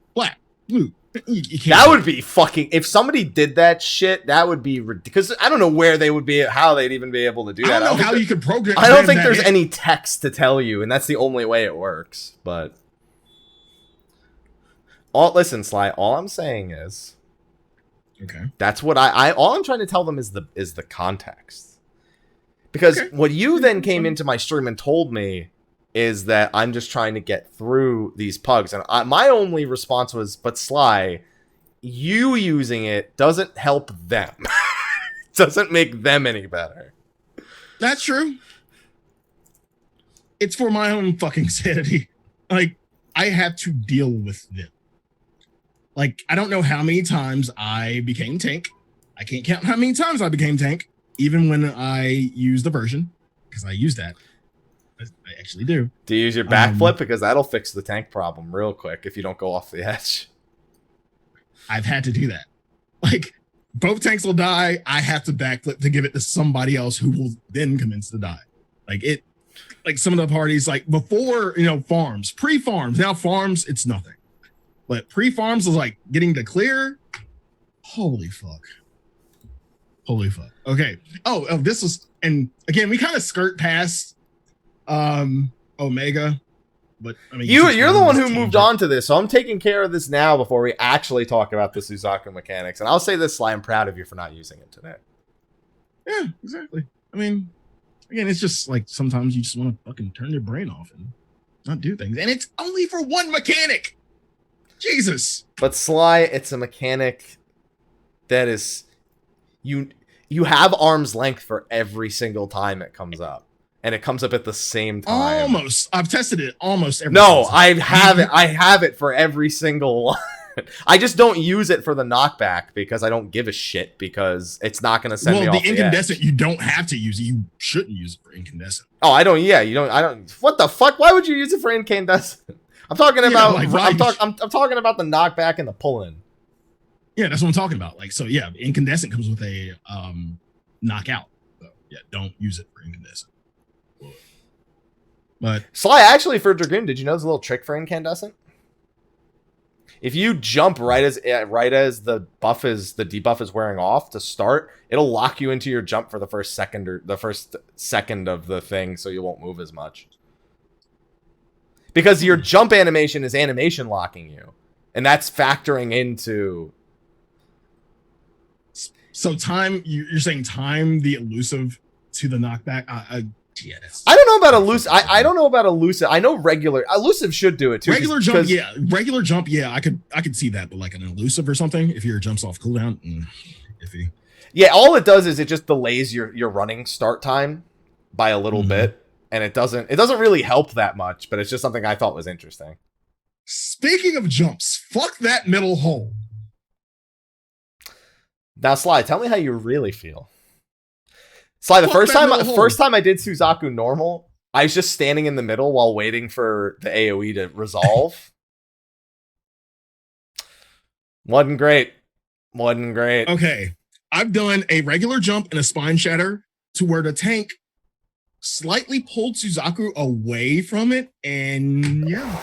B: blue. You can't.
A: That would be fucking, if somebody did that shit, that would be ridiculous. Because I don't know where they would be, how they'd even be able to do that.
B: I don't know how you could program.
A: I don't think there's any text to tell you, and that's the only way it works. But listen, Slyh, all I'm saying is,
B: okay,
A: that's what all I'm trying to tell them is the context. Because what you then came into my stream and told me is that I'm just trying to get through these pugs. And my only response was, but Slyh, you using it doesn't help them. Doesn't make them any better.
B: That's true. It's for my own fucking sanity. Like, I have to deal with them. Like, I don't know how many times I became tank. I can't count how many times I became tank, even when I use the version, because I use that. I actually do.
A: Do you use your backflip? Because that'll fix the tank problem real quick if you don't go off the edge.
B: I've had to do that. Like, both tanks will die. I have to backflip to give it to somebody else who will then commence to die. Like some of the parties, like before, farms, pre-farms. Now farms, it's nothing. But pre-farms was like getting to clear. Holy fuck. Okay. Oh, this was, and again, we kind of skirt past Omega, but I mean,
A: you're the one who moved on to this, so I'm taking care of this now before we actually talk about the Suzaku mechanics. And I'll say this, Slyh, I'm proud of you for not using it today.
B: Yeah, exactly. I mean, again, it's just like sometimes you just want to fucking turn your brain off and not do things, and it's only for one mechanic. Jesus.
A: But Slyh, it's a mechanic that is you have arm's length for every single time it comes up. And it comes up at the same time.
B: Almost. I've tested it almost every
A: time. No, I have it. I have it for every single one. I just don't use it for the knockback because I don't give a shit, because it's not going to send me off the
B: incandescent,
A: edge.
B: You don't have to use it. You shouldn't use it for incandescent.
A: Oh, I don't. Yeah, you don't. I don't. What the fuck? Why would you use it for incandescent? I'm talking about. I'm talking about the knockback and the pull-in.
B: Yeah, that's what I'm talking about. Like, so yeah, incandescent comes with a knockout. So yeah, don't use it for incandescent. But
A: Slyh, actually, for Dragoon, did you know there's a little trick for incandescent? If you jump right as the debuff is wearing off to start, it'll lock you into your jump for the first second of the thing, so you won't move as much. Because your jump animation is animation locking you, and that's factoring into.
B: So you're saying time the elusive to the knockback. Yes.
A: I don't know about elusive. I don't know about elusive. I know elusive should do it too.
B: Regular jump. Yeah, I could see that, but like an elusive or something, if your jump's off cooldown, iffy.
A: Yeah, all it does is it just delays your running start time by a little bit, and it doesn't really help that much. But it's just something I thought was interesting.
B: Speaking of jumps, fuck that middle hole.
A: Now, Slyh, tell me how you really feel. Slyh, the first time I did Suzaku normal, I was just standing in the middle while waiting for the AoE to resolve. Wasn't great.
B: Okay, I've done a regular jump and a spine shatter to where the tank slightly pulled Suzaku away from it, and yeah,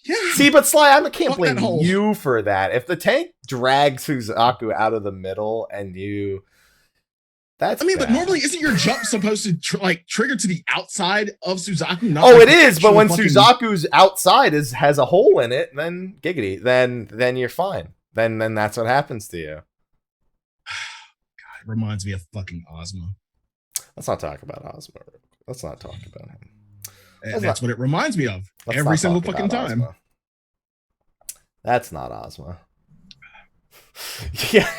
B: Yeah.
A: See, but Sly, I can't
B: Fuck
A: blame
B: that hole.
A: you for that. If the tank drags Suzaku out of the middle and you... That's
B: I mean,
A: bad.
B: but normally isn't your jump supposed to trigger to the outside of Suzaku? Not
A: Oh,
B: like
A: it is, but when
B: fucking...
A: Suzaku's outside has a hole in it, then giggity, then you're fine. Then that's what happens to you.
B: God, it reminds me of fucking Ozma.
A: Let's not talk about Ozma. Let's not talk about him.
B: That's what it reminds me of every single fucking time.
A: Ozma. That's not Ozma. Yeah.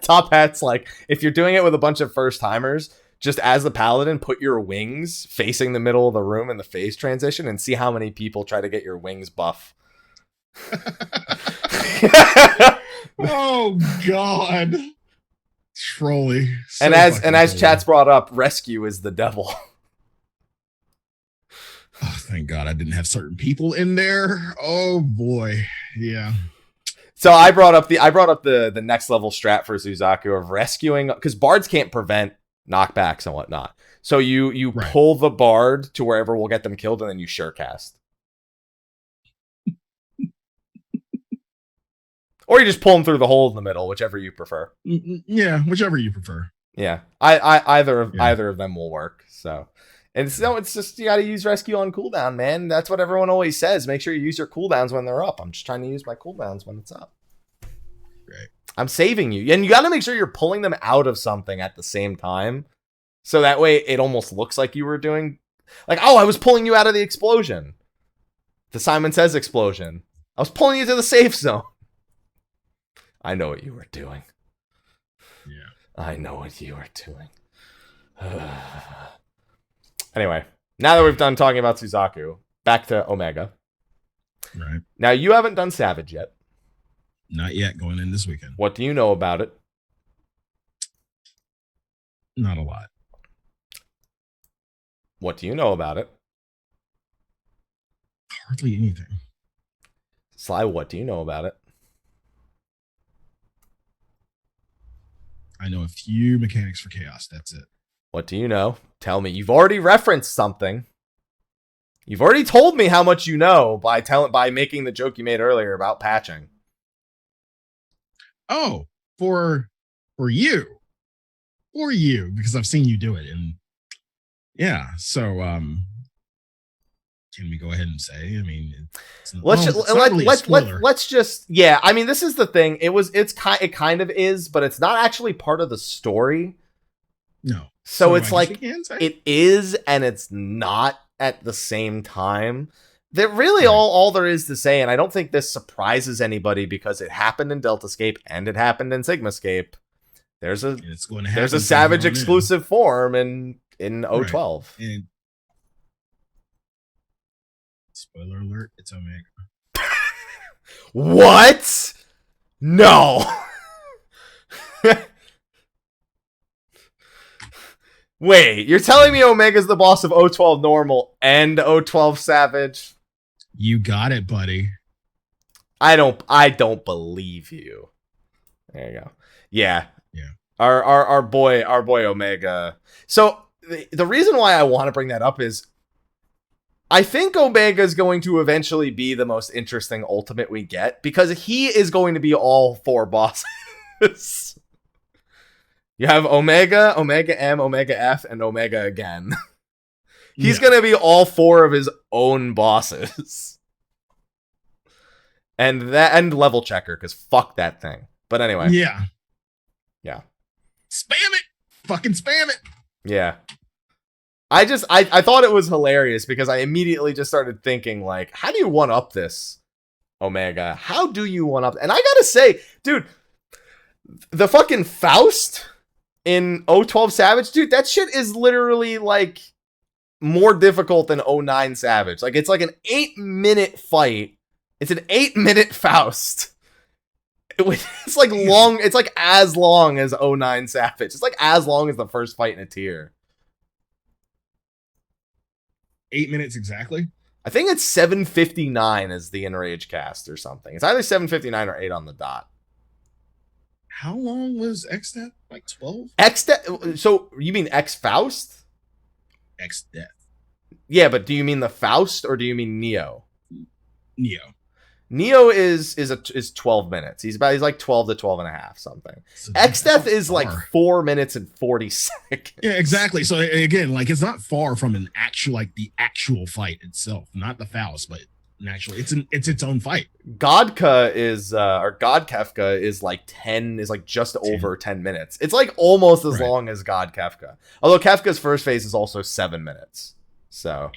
A: Top Hat's like, if you're doing it with a bunch of first timers, just as the paladin, put your wings facing the middle of the room in the phase transition and see how many people try to get your wings buff.
B: Oh God. Trolly. So
A: and as chat's brought up, rescue is the devil.
B: Oh, thank God I didn't have certain people in there. Oh boy. Yeah.
A: So I brought up the next level strat for Suzaku of rescuing, because bards can't prevent knockbacks and whatnot. So you
B: Right.
A: pull the bard to wherever will get them killed, and then you sure cast. Or you just pull them through the hole in the middle, whichever you prefer.
B: Yeah, whichever you prefer.
A: Yeah, either of them will work. So, and so it's just you got to use rescue on cooldown, man. That's what everyone always says. Make sure you use your cooldowns when they're up. I'm just trying to use my cooldowns when it's up.
B: Right.
A: I'm saving you, and you got to make sure you're pulling them out of something at the same time, so that way it almost looks like you were doing, like, oh, I was pulling you out of the explosion, the Simon Says explosion. I was pulling you to the safe zone. I know what you were doing.
B: Yeah.
A: I know what you were doing. Anyway, now that we've done talking about Suzaku, back to Omega.
B: Right.
A: Now, you haven't done Savage yet.
B: Not yet, going in this weekend.
A: What do you know about it?
B: Not a lot.
A: What do you know about it?
B: Hardly anything.
A: Sly, what do you know about it?
B: I know a few mechanics for chaos. That's it.
A: What do you know? Tell me. You've already referenced something. You've already told me how much you know by making the joke you made earlier about patching.
B: Oh, for you, because I've seen you do it, and yeah. So, can we go ahead and say? I mean,
A: let's just, yeah. I mean, this is the thing. It kind of is, but it's not actually part of the story.
B: No.
A: So it's like it is and it's not at the same time. That really all there is to say, and I don't think this surprises anybody because it happened in Deltascape and it happened in Sigmascape. There's a Savage exclusive form in 012.
B: Right. And spoiler alert, it's Omega.
A: What? No. Wait, you're telling me Omega's the boss of 012 normal and 012 Savage?
B: You got it, buddy.
A: I don't believe you. There you go. Yeah.
B: Yeah.
A: Our boy Omega. So the reason why I want to bring that up is I think Omega is going to eventually be the most interesting ultimate we get because he is going to be all four bosses. You have Omega, Omega M, Omega F, and Omega again. He's going to be all four of his own bosses. And level checker, because fuck that thing. But anyway.
B: Yeah.
A: Yeah.
B: Spam it! Fucking spam it!
A: Yeah. I thought it was hilarious because I immediately just started thinking, like, how do you one-up this, Omega? How do you one-up? And I gotta say, dude, the fucking Faust in 012 Savage, dude, that shit is literally, like, more difficult than 09 Savage. Like, it's like an 8-minute fight. It's an 8-minute Faust. It's like long. It's like as long as 09 Savage. It's like as long as the first fight in a tier.
B: 8 minutes exactly?
A: I think it's 7:59 as the Enrage cast or something. It's either 7:59 or 8 on the dot.
B: How long was X-Death? Like 12?
A: X-Death? So you mean X-Faust?
B: X-Death.
A: Yeah, but do you mean the Faust or do you mean Neo?
B: Neo.
A: Neo is 12 minutes. He's like 12 to 12 and a half something. So X-Death is like 4 minutes and 40 seconds.
B: Yeah, exactly. So again, like it's not far from an actual, like the actual fight itself, not the Faust, but actually it's its own fight.
A: Godka is God Kefka is like 10 is like just 10. Over 10 minutes. It's like almost as long as God Kefka. Although Kefka's first phase is also 7 minutes. So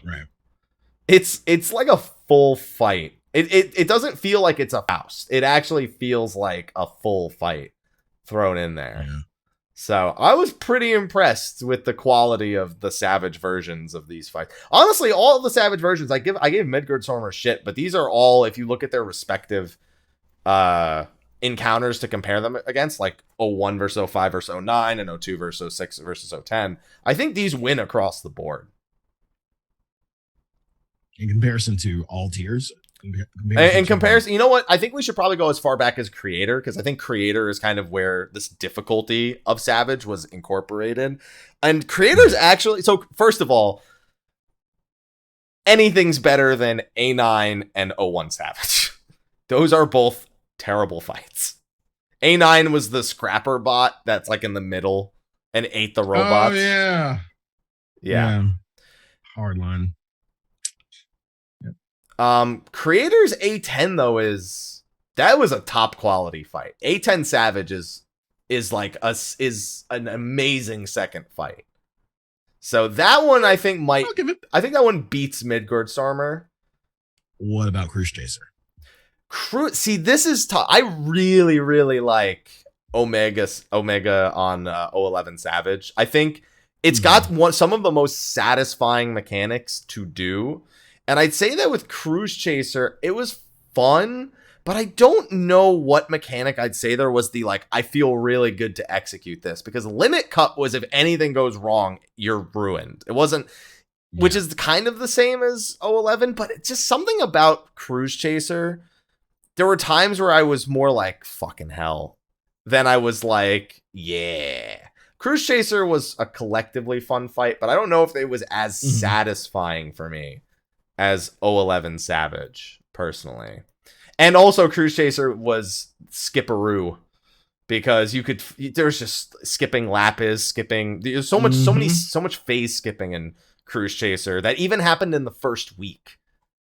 A: it's like a full fight. It doesn't feel like it's a Faust. It actually feels like a full fight thrown in there. Yeah. So I was pretty impressed with the quality of the Savage versions of these fights. Honestly, all of the Savage versions, I gave Midgardstormer shit, but these are all, if you look at their respective encounters to compare them against, like 01 versus 05 versus 09 and 02 versus 06 versus 010, I think these win across the board.
B: In comparison to all tiers?
A: In comparison, you know what? I think we should probably go as far back as Creator, because I think Creator is kind of where this difficulty of Savage was incorporated. And Creator's actually... So, first of all, anything's better than A9 and 01 Savage. Those are both terrible fights. A9 was the scrapper bot that's like in the middle and ate the robots.
B: Oh, yeah. Hard line.
A: Creator's A10 though that was a top quality fight. A10 Savage is an amazing second fight. So that one I think that one beats Midgardstormer.
B: What about Cruise Chaser?
A: See, this is tough. I really, really like Omega on 011 Savage. I think it's got some of the most satisfying mechanics to do. And I'd say that with Cruise Chaser, it was fun, but I don't know what mechanic I'd say there was the, like, I feel really good to execute this. Because Limit Cut was, if anything goes wrong, you're ruined. It wasn't, which is kind of the same as 011, but it's just something about Cruise Chaser. There were times where I was more like, fucking hell. Then I was like, yeah. Cruise Chaser was a collectively fun fight, but I don't know if it was as satisfying for me as 011 Savage, personally. And also Cruise Chaser was skipperoo, because there's just skipping Lapis, there's so much phase skipping in Cruise Chaser that even happened in the first week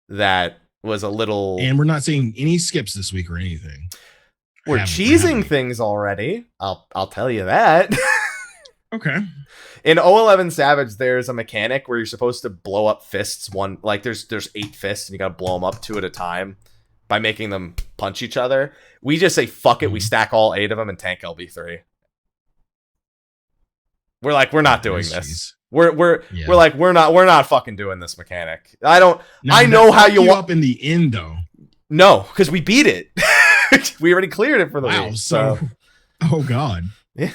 A: that was a little...
B: And we're not seeing any skips this week or anything.
A: We're cheesing things already. I'll tell you that.
B: Okay.
A: In 011 Savage, there's a mechanic where you're supposed to blow up fists. There's 8 fists, and you gotta blow them up 2 at a time by making them punch each other. We just say, fuck it, we stack all 8 of them and tank LB3. We're like, we're not doing this. We're not fucking doing this mechanic. I know how you
B: up in the end though.
A: No, because we beat it. We already cleared it for the week.
B: So oh god.
A: Yeah.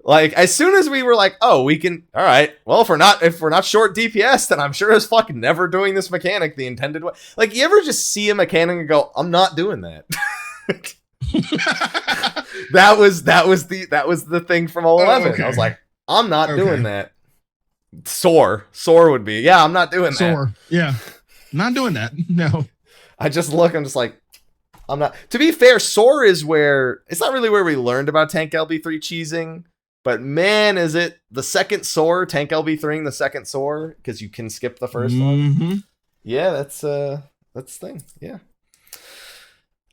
A: Like, as soon as we were like, oh, we can, all right, well, if we're not short DPS, then I'm sure as fuck never doing this mechanic the intended way. Like, you ever just see a mechanic and go, I'm not doing that. that was the thing from 011. Oh, okay. I was like, I'm not doing that. Soar would be, yeah, I'm not doing that.
B: Soar, yeah, not doing that. No.
A: I'm just like, I'm not. To be fair, Soar is where, it's not really where we learned about tank LB3 cheesing. But man, is it the second Soar, tank LB3ing the second Soar, because you can skip the first one. Yeah, that's the thing. Yeah.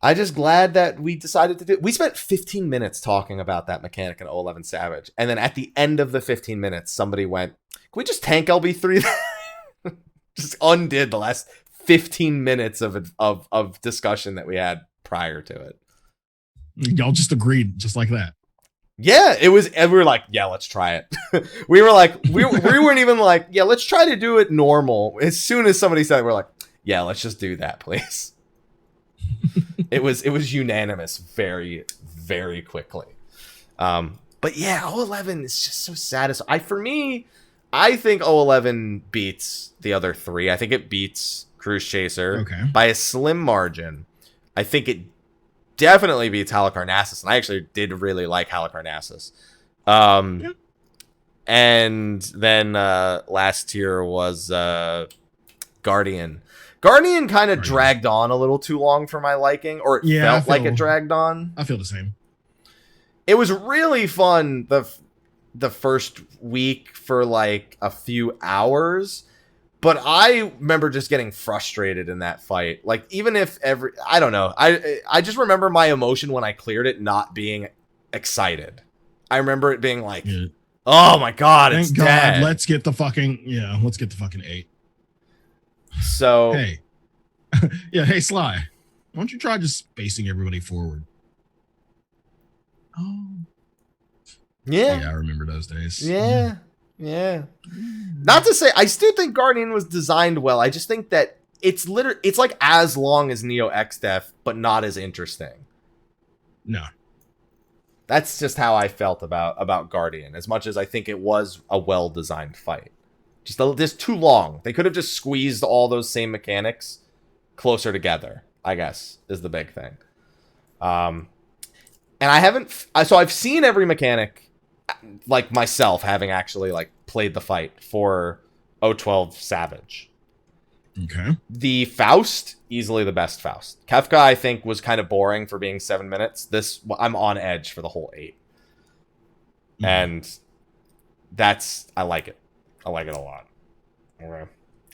A: I'm just glad that we decided to do it. We spent 15 minutes talking about that mechanic in 011 Savage. And then at the end of the 15 minutes, somebody went, can we just tank LB3? Just undid the last 15 minutes of discussion that we had prior to it.
B: Y'all just agreed, just like that.
A: Yeah, it was, and we were like, yeah, let's try it. We were like, we weren't even like, yeah, let's try to do it normal. As soon as somebody said it, we're like, yeah, let's just do that, please. It was unanimous very, very quickly. But yeah, 011 is just so satisfying. For me, I think 011 beats the other 3. I think it beats Cruise Chaser by a slim margin. I think it definitely beats Halicarnassus, and I actually did really like Halicarnassus. And then last tier was Guardian. Guardian kind of dragged on a little too long for my liking, or it felt like it dragged on.
B: I feel the same.
A: It was really fun the first week for like a few hours, but I remember just getting frustrated in that fight. Like, even if I don't know, I just remember my emotion when I cleared it not being excited. I remember it being like, oh my god, it's dead.
B: Let's get the fucking 8.
A: So
B: hey, hey Slyh, why don't you try just spacing everybody forward? Oh, yeah, I remember those days.
A: Yeah. Not to say, I still think Guardian was designed well. I just think that it's like as long as Neo X Death, but not as interesting.
B: No.
A: That's just how I felt about Guardian, as much as I think it was a well-designed fight. Just too long. They could have just squeezed all those same mechanics closer together, I guess, is the big thing. And I've seen every mechanic, like myself, having actually like played the fight for 012 Savage.
B: Okay.
A: The Faust, easily the best Faust. Kifca, I think, was kind of boring for being 7 minutes. I'm on edge for the whole 8. And I like it. I like it a lot. Okay.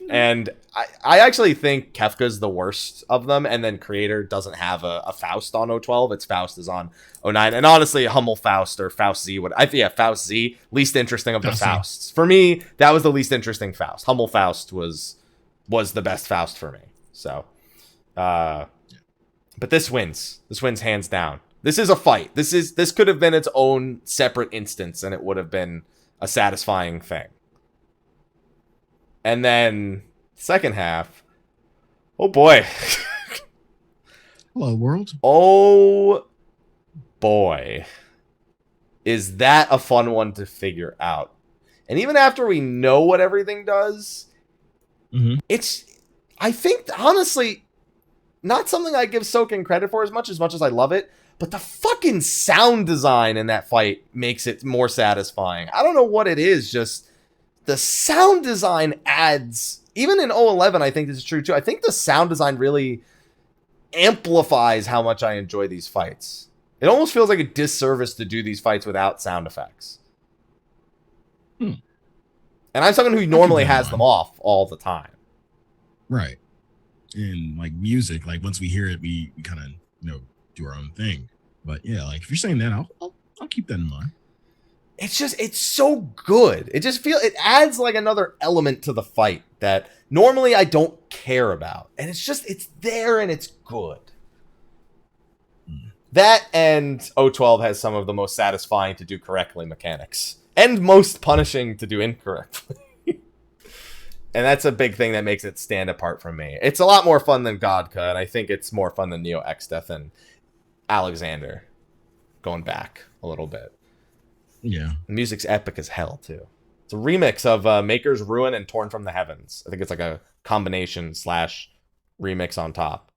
A: And I actually think Kefka's the worst of them, and then Creator doesn't have a Faust on 012. Its Faust is on 09. And honestly, Hummel Faust or Faust Z Faust Z, least interesting of the Fausts. For me, that was the least interesting Faust. Hummel Faust was the best Faust for me. So but this wins. This wins hands down. This is a fight. This could have been its own separate instance, and it would have been a satisfying thing. And then second half, oh boy.
B: Hello, world.
A: Oh boy. Is that a fun one to figure out? And even after we know what everything does, it's, I think, honestly, not something I give Soken credit for as much as I love it, but the fucking sound design in that fight makes it more satisfying. I don't know what it is, just the sound design adds, even in 011, I think this is true too. I think the sound design really amplifies how much I enjoy these fights. It almost feels like a disservice to do these fights without sound effects. And I'm someone who normally has them off all the time.
B: Right. And like music, like once we hear it, we kind of, do our own thing. But yeah, like if you're saying that, I'll keep that in mind.
A: It's so good. It adds like another element to the fight that normally I don't care about. And it's there and it's good. That and 012 has some of the most satisfying to do correctly mechanics. And most punishing to do incorrectly. And that's a big thing that makes it stand apart from me. It's a lot more fun than Godka, and I think it's more fun than Neo X Death and Alexander. Going back a little bit.
B: Yeah.
A: The music's epic as hell, too. It's a remix of Maker's Ruin and Torn from the Heavens. I think it's like a combination / remix on top.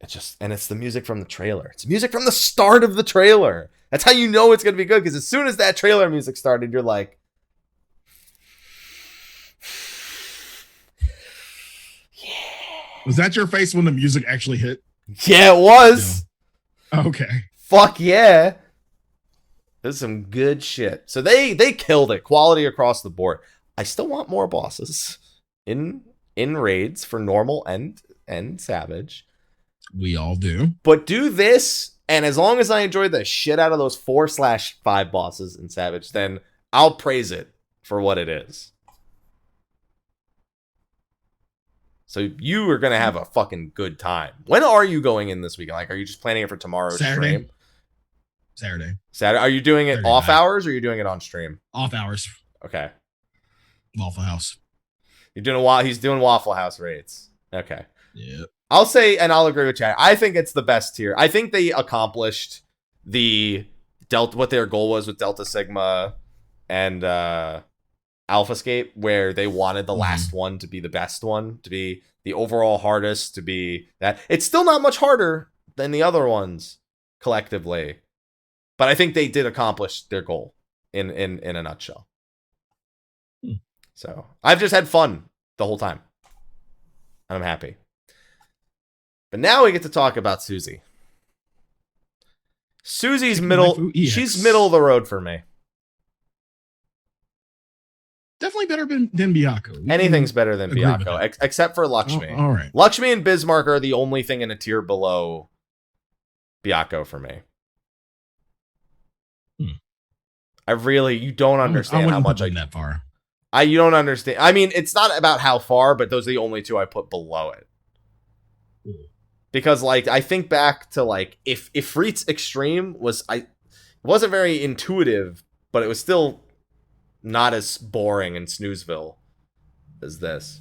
A: It's the music from the trailer. It's music from the start of the trailer. That's how you know it's going to be good, because as soon as that trailer music started, you're like, yeah.
B: Was that your face when the music actually hit?
A: Yeah, it was.
B: No. Okay.
A: Fuck yeah. This is some good shit. So they killed it. Quality across the board. I still want more bosses in raids for normal and savage.
B: We all do.
A: But do this, and as long as I enjoy the shit out of those 4/5 bosses in Savage, then I'll praise it for what it is. So you are going to have a fucking good time. When are you going in this weekend? Like, are you just planning it for tomorrow's stream?
B: Saturday.
A: Are you doing it
B: Saturday
A: off
B: night.
A: Hours, or are you doing it on stream?
B: Off hours.
A: Okay.
B: Waffle House.
A: He's doing Waffle House raids. Okay.
B: Yeah.
A: I'll say, and I'll agree with Chad, I think it's the best tier. I think they accomplished what their goal was with Delta Sigma and AlphaScape, where they wanted the last one to be the best one, to be the overall hardest, to be that. It's still not much harder than the other ones collectively, but I think they did accomplish their goal in a nutshell. So I've just had fun the whole time. I'm happy. But now we get to talk about Susie. Susie's she's middle of the road for me.
B: Definitely better than Byakko.
A: Anything's better than Byakko, except for Lakshmi.
B: All right.
A: Lakshmi and Bismarck are the only thing in a tier below Byakko for me. You don't understand how much
B: that far.
A: You don't understand. I mean, it's not about how far, but those are the only two I put below it. Because, like, I think back to, like, if Ifrit's Extreme it wasn't very intuitive, but it was still not as boring and snoozeville as this.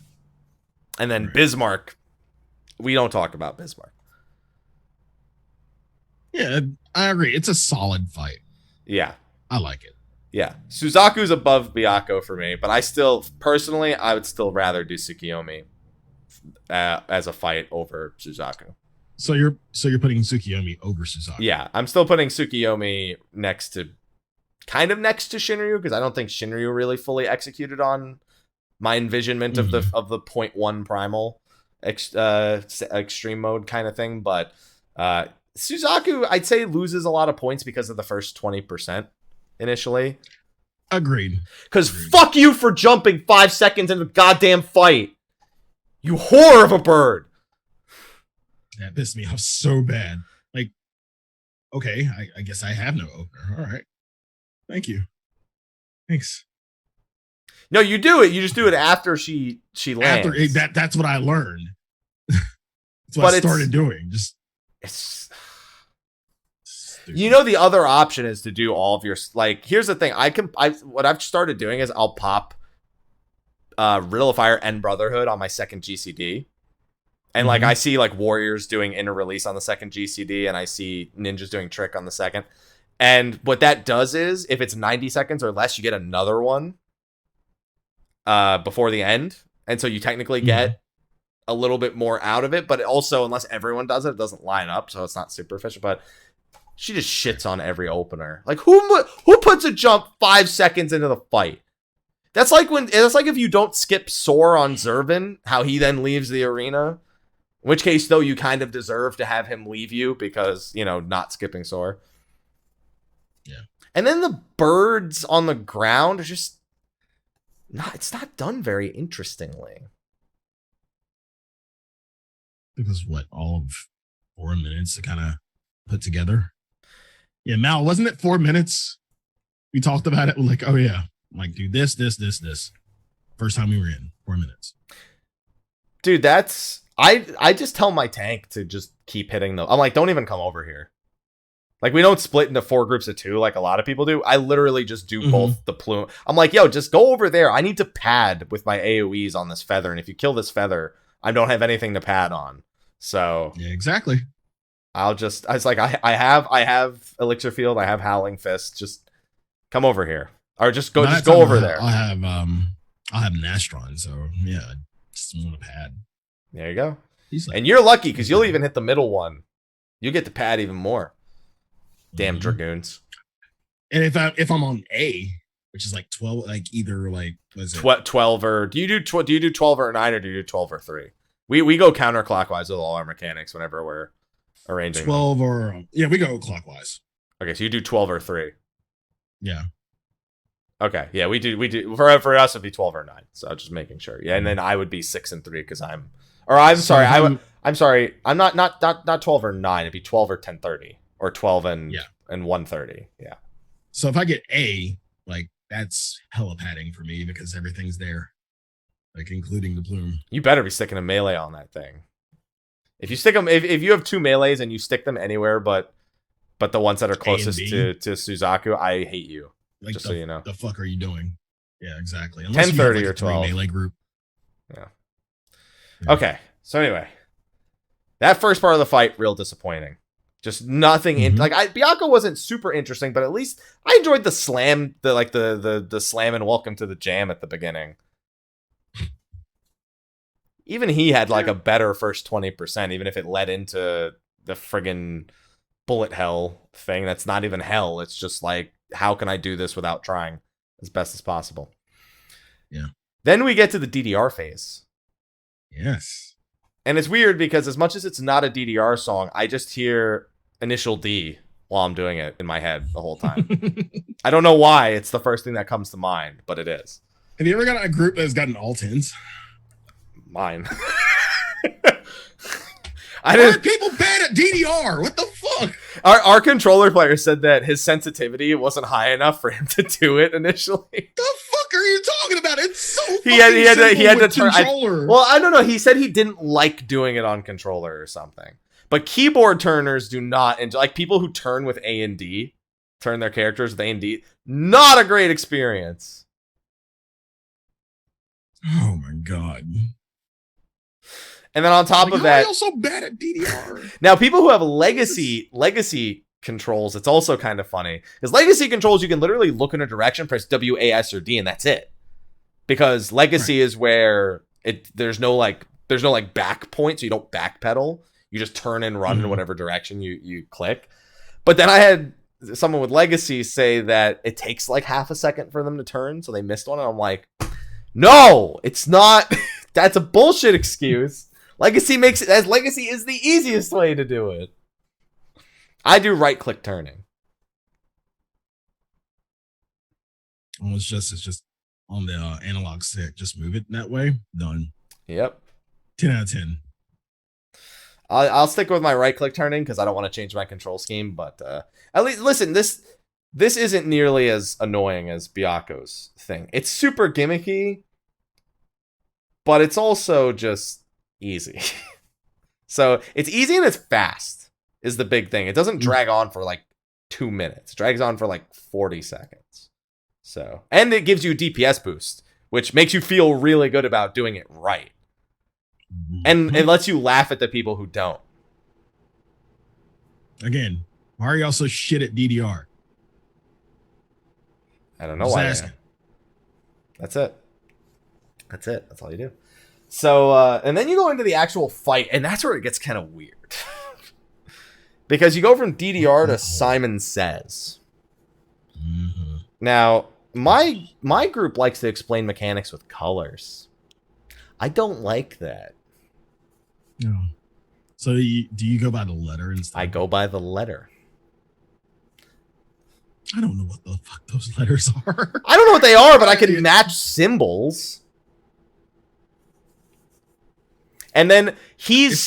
A: And then Bismarck, we don't talk about Bismarck.
B: Yeah, I agree. It's a solid fight.
A: Yeah.
B: I like it.
A: Yeah. Suzaku's above Byakko for me, but I would still rather do Tsukiyomi as a fight over Suzaku.
B: So you're putting Tsukiyomi over Suzaku.
A: Yeah, I'm still putting Tsukiyomi next to Shinryu, because I don't think Shinryu really fully executed on my envisionment of the 0.1 primal extreme mode kind of thing. But Suzaku, I'd say, loses a lot of points because of the first 20% initially.
B: Agreed.
A: Because fuck you for jumping 5 seconds in the goddamn fight. You whore of a bird.
B: That pissed me off so bad. Like, okay, I guess I have no opener. All right. Thank you. Thanks.
A: No, you do it. You just do it after she lands.
B: That's what I learned. That's what I started doing. It's stupid.
A: You know, the other option is to do all of your, like, here's the thing. What I've started doing is I'll pop Riddle of Fire and Brotherhood on my second GCD. And, like, I see, like, Warriors doing Inner Release on the second GCD, and I see Ninjas doing Trick on the second. And what that does is, if it's 90 seconds or less, you get another one before the end. And so you technically get a little bit more out of it. But also, unless everyone does it, it doesn't line up, so it's not super efficient. But she just shits on every opener. Like, who puts a jump 5 seconds into the fight? That's like if you don't skip Soar on Zervin, how he then leaves the arena. In which case, though, you kind of deserve to have him leave you because, not skipping Soar.
B: Yeah.
A: And then the birds on the ground are just it's not done very interestingly.
B: It was all of 4 minutes to kind of put together. Yeah, Mal, wasn't it 4 minutes? We talked about it. Like, oh yeah, like do this. First time we were in 4 minutes.
A: Dude, I just tell my tank to just keep hitting them. I'm like, don't even come over here. Like, we don't split into 4 groups of 2 like a lot of people do. I literally just do both the plume. I'm like, yo, just go over there. I need to pad with my AoEs on this feather. And if you kill this feather, I don't have anything to pad on. So
B: yeah, exactly.
A: I was like, I have Elixir Field. I have Howling Fist. Just come over here. Or just go over there.
B: I'll have Nastron. So yeah, I just want to pad.
A: There you go. And you're lucky because you'll even hit the middle one. You get to pad even more. Damn Dragoons.
B: And if I'm on A, which is like 12, like either like what is it?
A: 12 or do you do 12 or 9 or do you do 12 or 3? We go counterclockwise with all our mechanics whenever we're arranging
B: 12 or we go clockwise.
A: Okay, so you do 12 or 3.
B: Yeah.
A: Okay, yeah, we do for us it'd be 12 or 9. So just making sure. Yeah, and then I would be 6 and 3 because I'm sorry, I'm not 12 or 9, it'd be 12 or 10:30 or 12 and 1:30. Yeah.
B: So if I get A, like that's hella padding for me because everything's there. Like including the plume. You
A: better be sticking a melee on that thing. If you stick them, if you have 2 melees and you stick them anywhere but the ones that are closest to Suzaku, I hate you.
B: Like
A: just so you know.
B: The fuck are you doing? Yeah, exactly.
A: 10:30 or 12
B: melee group.
A: Yeah. Okay. So anyway, that first part of the fight, real disappointing. Just nothing Byakko wasn't super interesting, but at least I enjoyed the slam, the slam and welcome to the jam at the beginning. Even he had like a better first 20%, even if it led into the friggin' bullet hell thing. That's not even hell. It's just like, how can I do this without trying as best as possible?
B: Yeah.
A: Then we get to the DDR phase.
B: Yes.
A: And it's weird because as much as it's not a DDR song, I just hear Initial D while I'm doing it in my head the whole time. I don't know why. It's the first thing that comes to mind, but it is.
B: Have you ever got a group that's gotten all 10s?
A: Mine.
B: Why are people bad at DDR? What the fuck?
A: Our controller player said that his sensitivity wasn't high enough for him to do it initially.
B: The fuck are you talking about? It's so
A: he had to turn.
B: controller.
A: I don't know. He said he didn't like doing it on controller or something. But keyboard turners do not enjoy, like people who turn with A and D, turn their characters with A and D. Not a great experience.
B: Oh my god.
A: And then on top of that,
B: how are you so bad at DDR?
A: Now people who have legacy controls, it's also kind of funny. Because legacy controls, you can literally look in a direction, press W, A, S, or D, and that's it. Because legacy is where there's no back point, so you don't backpedal. You just turn and run in whatever direction you click. But then I had someone with legacy say that it takes like half a second for them to turn, so they missed one. And I'm like, no, it's not. That's a bullshit excuse. Legacy is the easiest way to do it. I do right click turning.
B: Oh, it's just on the analog stick. Just move it that way. Done.
A: Yep.
B: 10 out of 10.
A: I'll stick with my right click turning because I don't want to change my control scheme. But at least listen, this isn't nearly as annoying as Byaku's thing. It's super gimmicky, but it's also just easy. So it's easy and it's fast is the big thing. It doesn't drag on for like 2 minutes. It drags on for like 40 seconds. So, and it gives you a DPS boost, which makes you feel really good about doing it right. And it lets you laugh at the people who don't.
B: Again, why are you also shit at DDR?
A: I don't know why. That's it. That's all you do. So, and then you go into the actual fight, and that's where it gets kind of weird. Because you go from DDR to Simon Says. Mm-hmm. Now, my group likes to explain mechanics with colors. I don't like that.
B: No. So do you go by the letter instead?
A: I go by the letter.
B: I don't know what the fuck those letters are.
A: I don't know what they are, but I can match symbols. And then he's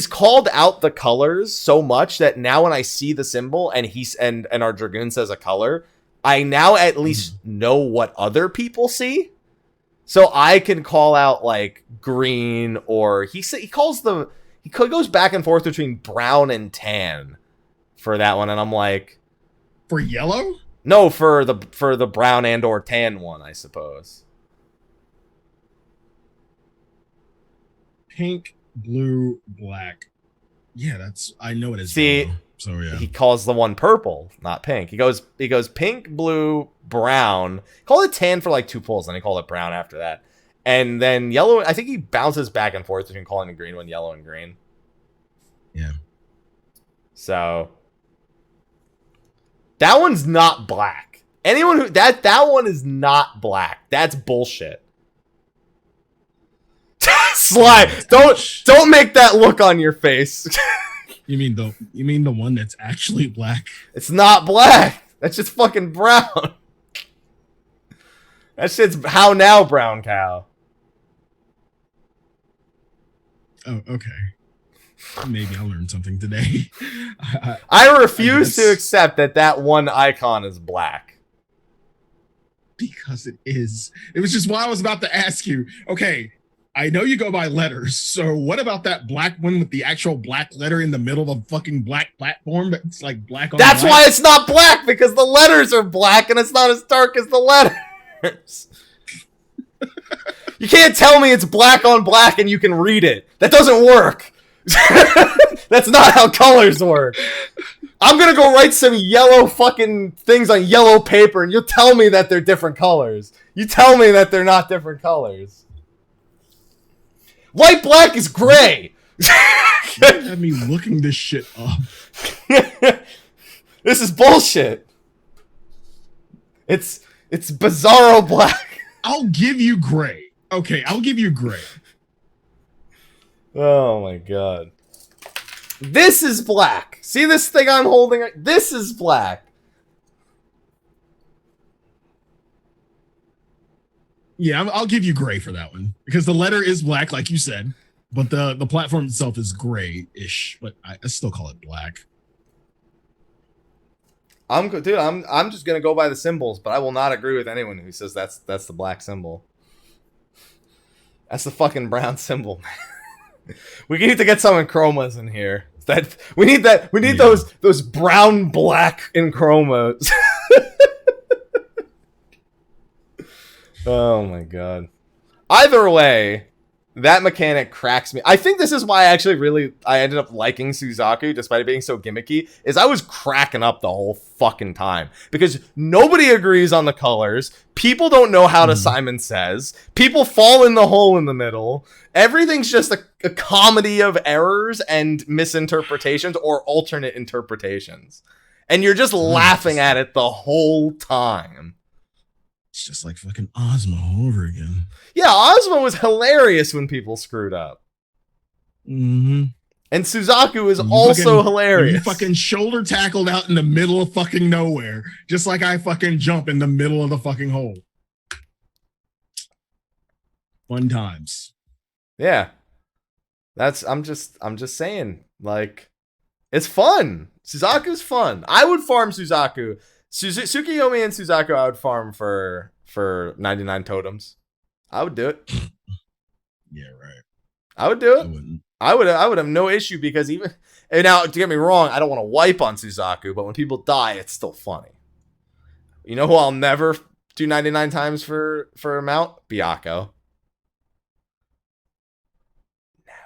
A: called out the colors so much that now when I see the symbol and our Dragoon says a color, I now at least know what other people see. So I can call out like green, or he goes back and forth between brown and tan for that one, and I'm like,
B: for yellow?
A: No, for the brown and or tan one, I suppose.
B: Pink, blue, black. Yeah, I know it is.
A: See,
B: yellow, so yeah.
A: He calls the one purple, not pink. He goes pink, blue, brown. Call it tan for like 2 pulls, then he called it brown after that. And then yellow, I think he bounces back and forth between calling the green one yellow and green.
B: Yeah.
A: So that one's not black. Anyone who that one is not black. That's bullshit. Slyh, don't make that look on your face.
B: You mean the one that's actually black?
A: It's not black. That's just fucking brown. That shit's how now, brown cow.
B: Oh, okay. Maybe I'll learn something today.
A: I refuse to accept that one icon is black.
B: Because it is. It was just why I was about to ask you. Okay, I know you go by letters, so what about that black one with the actual black letter in the middle of a fucking black platform that's like black on
A: That's
B: black?
A: why it's not black, because the letters are black and it's not as dark as the letters. You can't tell me it's black on black and you can read it. That doesn't work. That's not how colors work. I'm gonna go write some yellow fucking things on yellow paper and you'll tell me that they're different colors. You tell me that they're not different colors. Light black is gray.
B: You had me looking this shit up.
A: This is bullshit. It's bizarro black.
B: I'll give you gray. Okay, I'll give you gray.
A: Oh my god. This is black. See this thing I'm holding? This is black.
B: Yeah, I'll give you gray for that one because the letter is black, like you said, but the platform itself is gray-ish. But I still call it black.
A: I'm just gonna go by the symbols, but I will not agree with anyone who says that's the black symbol. That's the fucking brown symbol. We need to get some in chromas in here. We need those brown black in chromas. Oh my god. Either way, that mechanic cracks me. I think this is why I ended up liking Suzaku, despite it being so gimmicky, is I was cracking up the whole fucking time. Because nobody agrees on the colors. People don't know how to Simon Says. People fall in the hole in the middle. Everything's just a comedy of errors and misinterpretations or alternate interpretations. And you're just laughing at it the whole time.
B: It's just like fucking Ozma all over again.
A: Yeah, Ozma was hilarious when people screwed up.
B: Mm-hmm.
A: And Suzaku is also hilarious.
B: You fucking shoulder tackled out in the middle of fucking nowhere, just like I fucking jump in the middle of the fucking hole. Fun times.
A: Yeah. I'm just saying, like, it's fun. Suzaku's fun. I would farm Suzaku. Tsukiyomi and Suzaku I would farm for 99 totems. I would do it.
B: Yeah, right.
A: I would do it.
B: I wouldn't.
A: I would have no issue because even and now, to get me wrong, I don't want to wipe on Suzaku, but when people die, it's still funny. You know who I'll never do 99 times for a mount? Byakko. Never.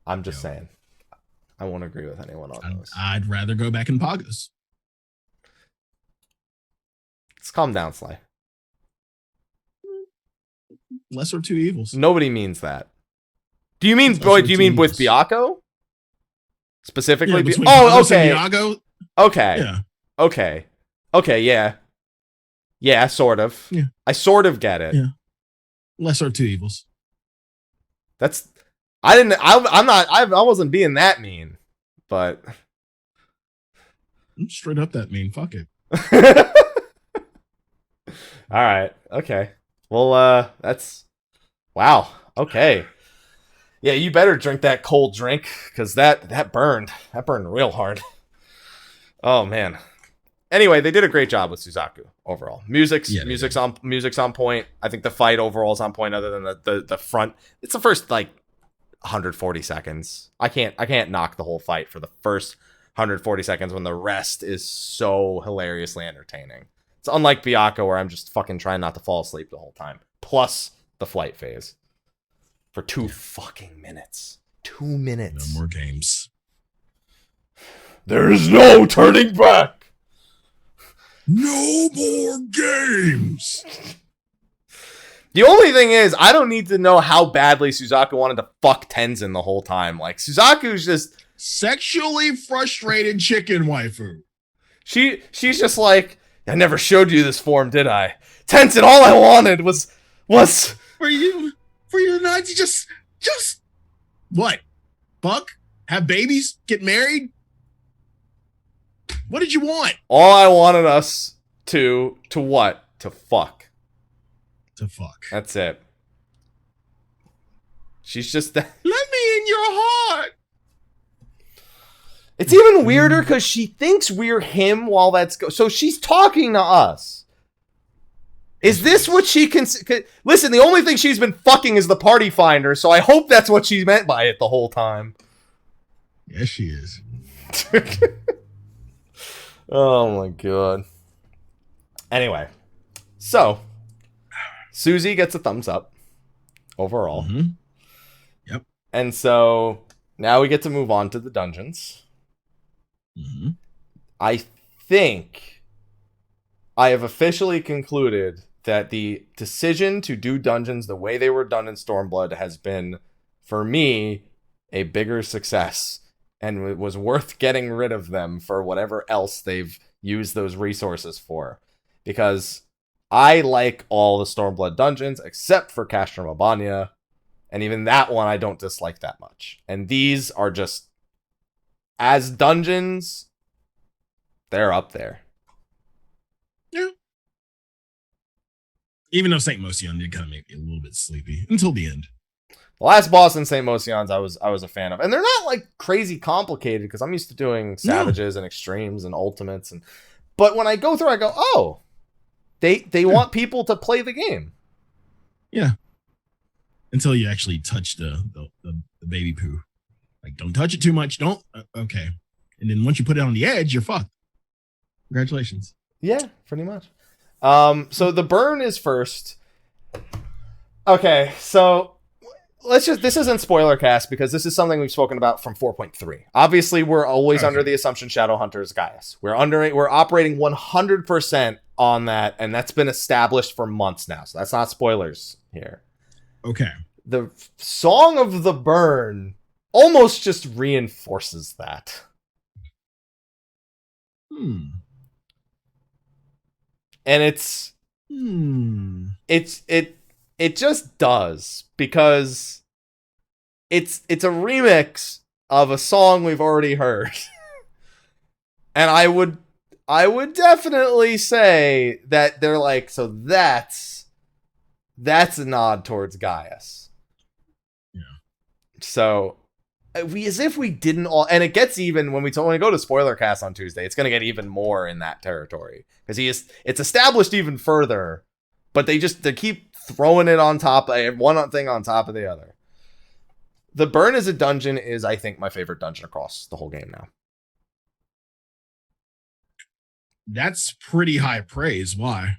A: I'm just saying. I won't agree with anyone on those.
B: I'd rather go back in Poggers.
A: Let's calm down, Sly.
B: Lesser of two evils.
A: Nobody means that. Do you mean with Byakko? Specifically?
B: Yeah,
A: oh, okay. Okay.
B: Yeah.
A: Okay, yeah. Yeah, sort of.
B: Yeah.
A: I sort of get it.
B: Yeah. Lesser of two evils.
A: I wasn't being that mean, but
B: I'm straight up that mean. Fuck it.
A: All right. Okay. Well, that's wow. Okay. Yeah, you better drink that cold drink because that burned. That burned real hard. Oh man. Anyway, they did a great job with Suzaku overall. Music's on point. I think the fight overall is on point. Other than the front, it's the first like 140 seconds. I can't knock the whole fight for the first 140 seconds when the rest is so hilariously entertaining. It's unlike Byakko where I'm just fucking trying not to fall asleep the whole time. Plus the flight phase for 2 fucking minutes. 2 minutes.
B: No more games.
A: There's no turning back.
B: No more games.
A: The only thing is, I don't need to know how badly Suzaku wanted to fuck Tenzin the whole time. Like, Suzaku's just
B: sexually frustrated chicken waifu.
A: She's just like, I never showed you this form, did I? Tenzin, all I wanted was
B: for you not to just what? Fuck? Have babies? Get married? What did you want?
A: All I wanted us to what? To fuck.
B: To fuck.
A: That's it. She's just that.
B: Let me in your heart.
A: It's even weirder because she thinks we're him while that's so she's talking to us. Is this what she can? Listen, the only thing she's been fucking is the party finder, so I hope that's what she meant by it the whole time.
B: Yes, she is.
A: Oh my god. Anyway, so Susie gets a thumbs up overall.
B: Mm-hmm. Yep.
A: And so now we get to move on to the dungeons.
B: Mm-hmm.
A: I think I have officially concluded that the decision to do dungeons the way they were done in Stormblood has been, for me, a bigger success. And it was worth getting rid of them for whatever else they've used those resources for. Because I like all the Stormblood dungeons, except for Castrum Albania. And even that one I don't dislike that much. And these are just, as dungeons, they're up there.
B: Yeah. Even though St. Motion did kind of make me a little bit sleepy until the end.
A: The last boss in St. Motion's I was a fan of. And they're not like crazy complicated because I'm used to doing Savages and Extremes and Ultimates. But when I go through, I go, oh, they want people to play the game.
B: Yeah. Until you actually touch the baby poo. Like, don't touch it too much. Don't. Okay. And then once you put it on the edge, you're fucked. Congratulations.
A: Yeah, pretty much. So the burn is first. Okay, so this isn't spoiler cast because this is something we've spoken about from 4.3. Obviously, we're always under the assumption Shadowhunter is Gaius. We're operating 100% on that, and that's been established for months now. So that's not spoilers here.
B: Okay.
A: The Song of the Burn almost just reinforces that. And it just does, because it's a remix of a song we've already heard. And I would definitely say that they're like, so that's a nod towards Gaius.
B: Yeah. So
A: as if we didn't all, and it gets even when we go to spoiler cast on Tuesday, it's going to get even more in that territory because it's established even further, but they keep throwing it on top of one thing on top of the other. The burn as a dungeon is, I think, my favorite dungeon across the whole game now.
B: That's pretty high praise. Why?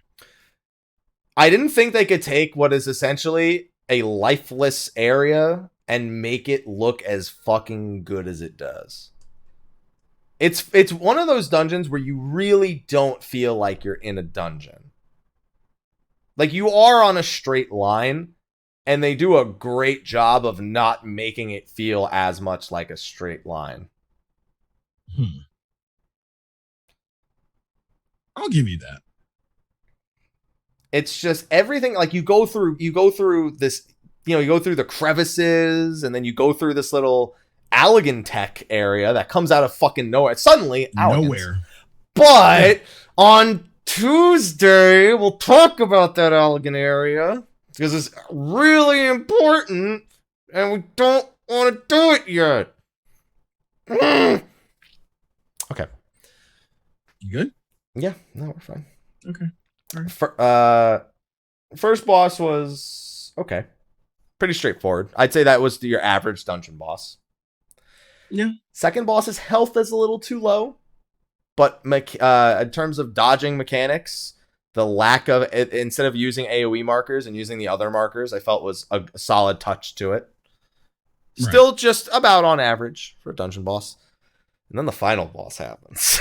A: I didn't think they could take what is essentially a lifeless area and make it look as fucking good as it does. It's one of those dungeons where you really don't feel like you're in a dungeon. Like, you are on a straight line, and they do a great job of not making it feel as much like a straight line.
B: I'll give you that.
A: It's just everything, like, you go through this, you go through the crevices, and then you go through this little Allegan tech area that comes out of fucking nowhere. Suddenly,
B: nowhere.
A: But on Tuesday, we'll talk about that Allegan area because it's really important, and we don't want to do it yet. Okay.
B: You good?
A: Yeah, no, we're fine.
B: Okay. All right.
A: First boss was okay. Pretty straightforward. I'd say that was your average dungeon boss.
B: Yeah.
A: Second boss's health is a little too low, but in terms of dodging mechanics, the lack of it, instead of using AoE markers and using the other markers, I felt was a solid touch to it. Still just about on average for a dungeon boss. And then the final boss happens.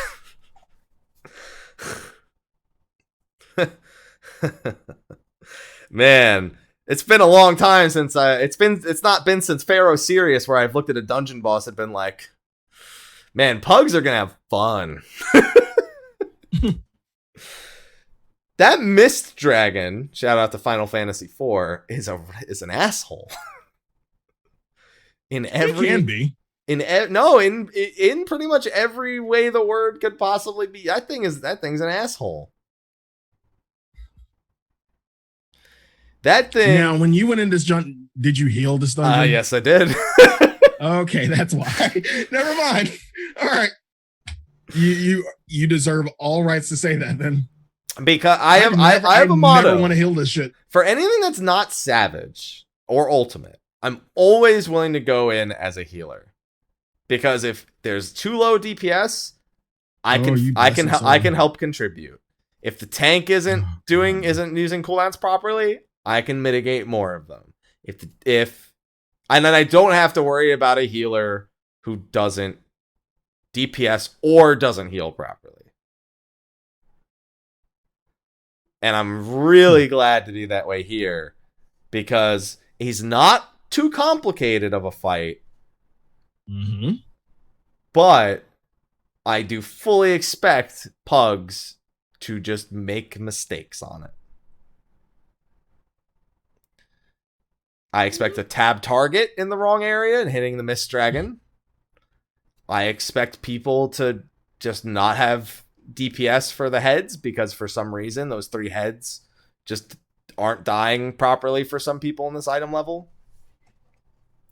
A: Man, it's been a long time since it's not been since Pharaoh Sirius where I've looked at a dungeon boss and been like, man, pugs are gonna have fun. That Mist Dragon, shout out to Final Fantasy IV, is an asshole. In every,
B: it can be.
A: In pretty much every way the word could possibly be. That thing's an asshole. That thing.
B: Now, when you went in this dungeon, did you heal this dungeon?
A: Yes, I did.
B: Okay, that's why. Never mind. All right. You deserve all rights to say that then.
A: Because I have a motto.
B: I never want to heal this shit.
A: For anything that's not Savage or Ultimate, I'm always willing to go in as a healer. Because if there's too low DPS, I can help contribute. If the tank isn't using cooldowns properly, I can mitigate more of them. And then I don't have to worry about a healer who doesn't DPS or doesn't heal properly. And I'm really glad to be that way here because he's not too complicated of a fight.
B: Mm-hmm.
A: But I do fully expect pugs to just make mistakes on it. I expect a tab target in the wrong area and hitting the Mist Dragon. I expect people to just not have DPS for the heads because for some reason those 3 heads just aren't dying properly for some people in this item level.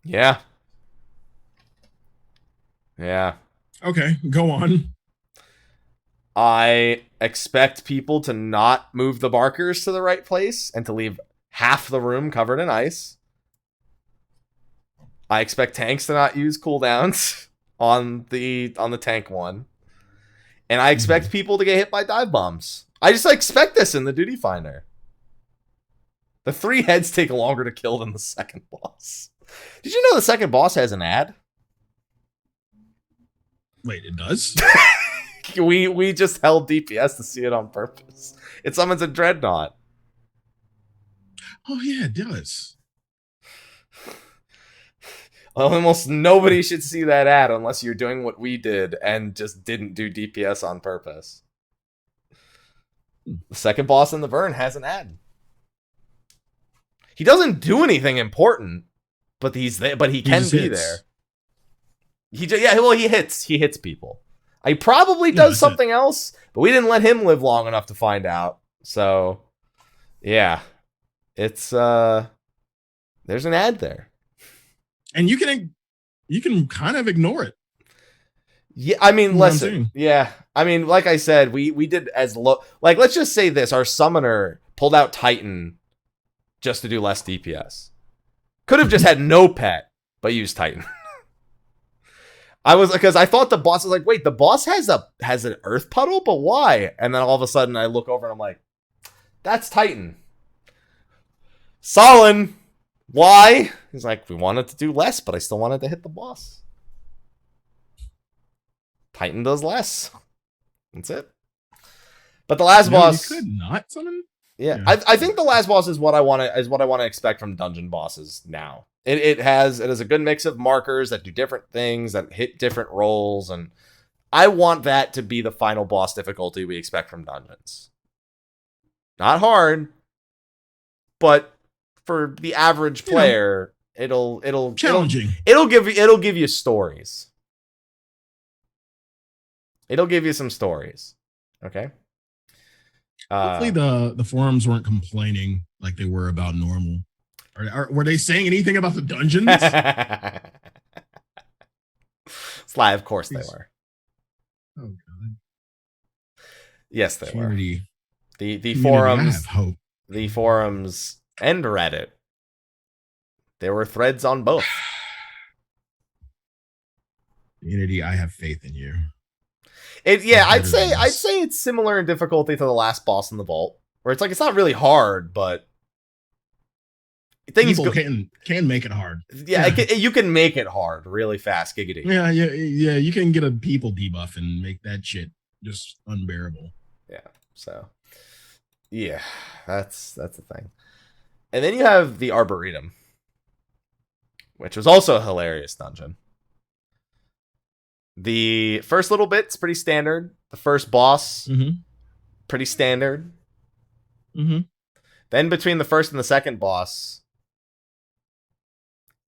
A: Yeah.
B: Okay, go on.
A: I expect people to not move the markers to the right place and to leave half the room covered in ice. I expect tanks to not use cooldowns on the tank one. And I expect people to get hit by dive bombs. I just expect this in the Duty Finder. The 3 heads take longer to kill than the second boss. Did you know the second boss has an ad?
B: Wait, it does?
A: we just held DPS to see it on purpose. It summons a Dreadnought.
B: Oh, yeah, it does.
A: Almost nobody should see that ad unless you're doing what we did and just didn't do DPS on purpose. The second boss in the Burn has an ad. He doesn't do anything important, but he's there. But he can be there. He hits people. He probably does something else, but we didn't let him live long enough to find out. So, yeah, it's there's an ad there.
B: And you can kind of ignore it.
A: Yeah, I mean, listen. Yeah, I mean, like I said, we did as low. Like, let's just say this: our summoner pulled out Titan just to do less DPS. Could have just had no pet, but used Titan. Because I thought the boss was like, wait, the boss has an earth puddle, but why? And then all of a sudden, I look over and I'm like, that's Titan. Solon. Why? He's like, we wanted to do less, but I still wanted to hit the boss. Titan does less. That's it. But the last boss,
B: you could not summon.
A: Yeah. I think the last boss is what I want to expect from dungeon bosses now. It has a good mix of markers that do different things, that hit different roles, and I want that to be the final boss difficulty we expect from dungeons. Not hard, but for the average player, it'll
B: challenging.
A: It'll give you stories. It'll give you some stories. Okay.
B: Hopefully the forums weren't complaining like they were about normal. Were they saying anything about the dungeons?
A: Sly, of course they were.
B: Oh god.
A: Yes, they were. The
B: forums. I have hope.
A: The forums and Reddit. There were threads on both.
B: Unity, I have faith in you.
A: I'd say it's similar in difficulty to the last boss in the vault, where it's like it's not really hard, but
B: people can make it hard.
A: Yeah, you can make it hard really fast, giggity.
B: Yeah. You can get a people debuff and make that shit just unbearable.
A: Yeah. So, yeah, that's the thing. And then you have the Arboretum, which was also a hilarious dungeon. The first little bit's pretty standard. The first boss, pretty standard. Then between the first and the second boss,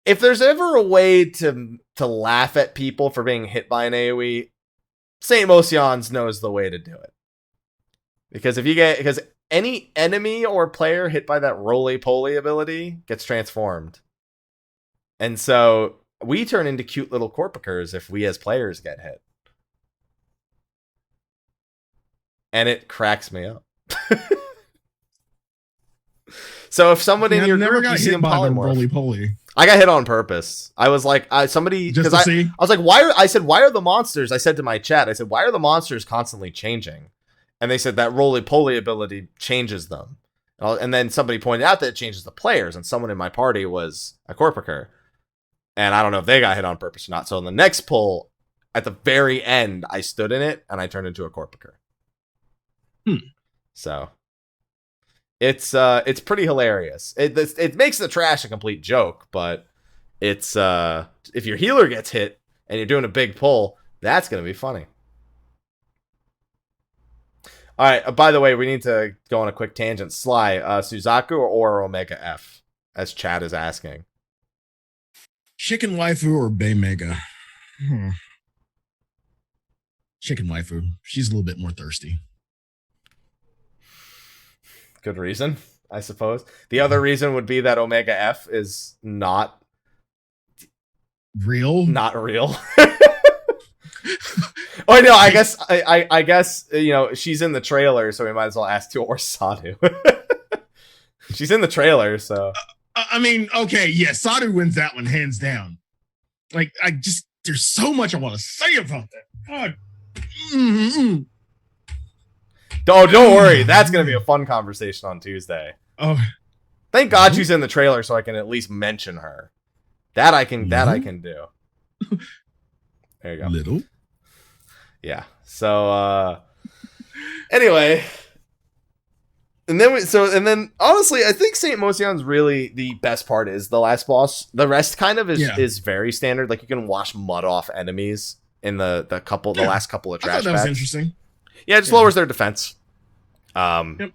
A: if there's ever a way to laugh at people for being hit by an AoE, St. Mosians knows the way to do it. Because any enemy or player hit by that roly-poly ability gets transformed. And so we turn into cute little corpicers if we as players get hit. And it cracks me up. So if someone in your group you see them polymorph,
B: roly-poly.
A: I got hit on purpose. I was like, somebody, because I was like, why are the monsters? I said to my chat, why are the monsters constantly changing? And they said that roly-poly ability changes them. And then somebody pointed out that it changes the players, and someone in my party was a corpicer. And I don't know if they got hit on purpose or not. So in the next pull, at the very end, I stood in it and I turned into a corpicer. So it's pretty hilarious. It makes the trash a complete joke, but it's if your healer gets hit and you're doing a big pull, that's gonna be funny. All right. By the way, we need to go on a quick tangent. Sly, Suzaku or Omega F as Chad is asking.
B: Chicken waifu or Bay Mega? Chicken waifu. She's a little bit more thirsty.
A: Good reason, I suppose. The other reason would be that Omega F is not
B: real.
A: Oh no, I guess I guess she's in the trailer, so we might as well ask to or Sadu. She's in the trailer, so
B: I mean, okay, yeah, Sadu wins that one hands down. Like, there's so much I want to say about that. God. Mm-hmm.
A: Oh, don't worry, that's gonna be a fun conversation on Tuesday.
B: Oh,
A: thank God she's in the trailer, so I can at least mention her. That I can do. There you go.
B: Little.
A: Yeah. So anyway, and then honestly, I think Saint Mosion's really the best part is the last boss. The rest kind of is very standard. Like, you can wash mud off enemies in the last couple of trash packs.
B: That was interesting.
A: Yeah, it just lowers their defense.
B: Yep.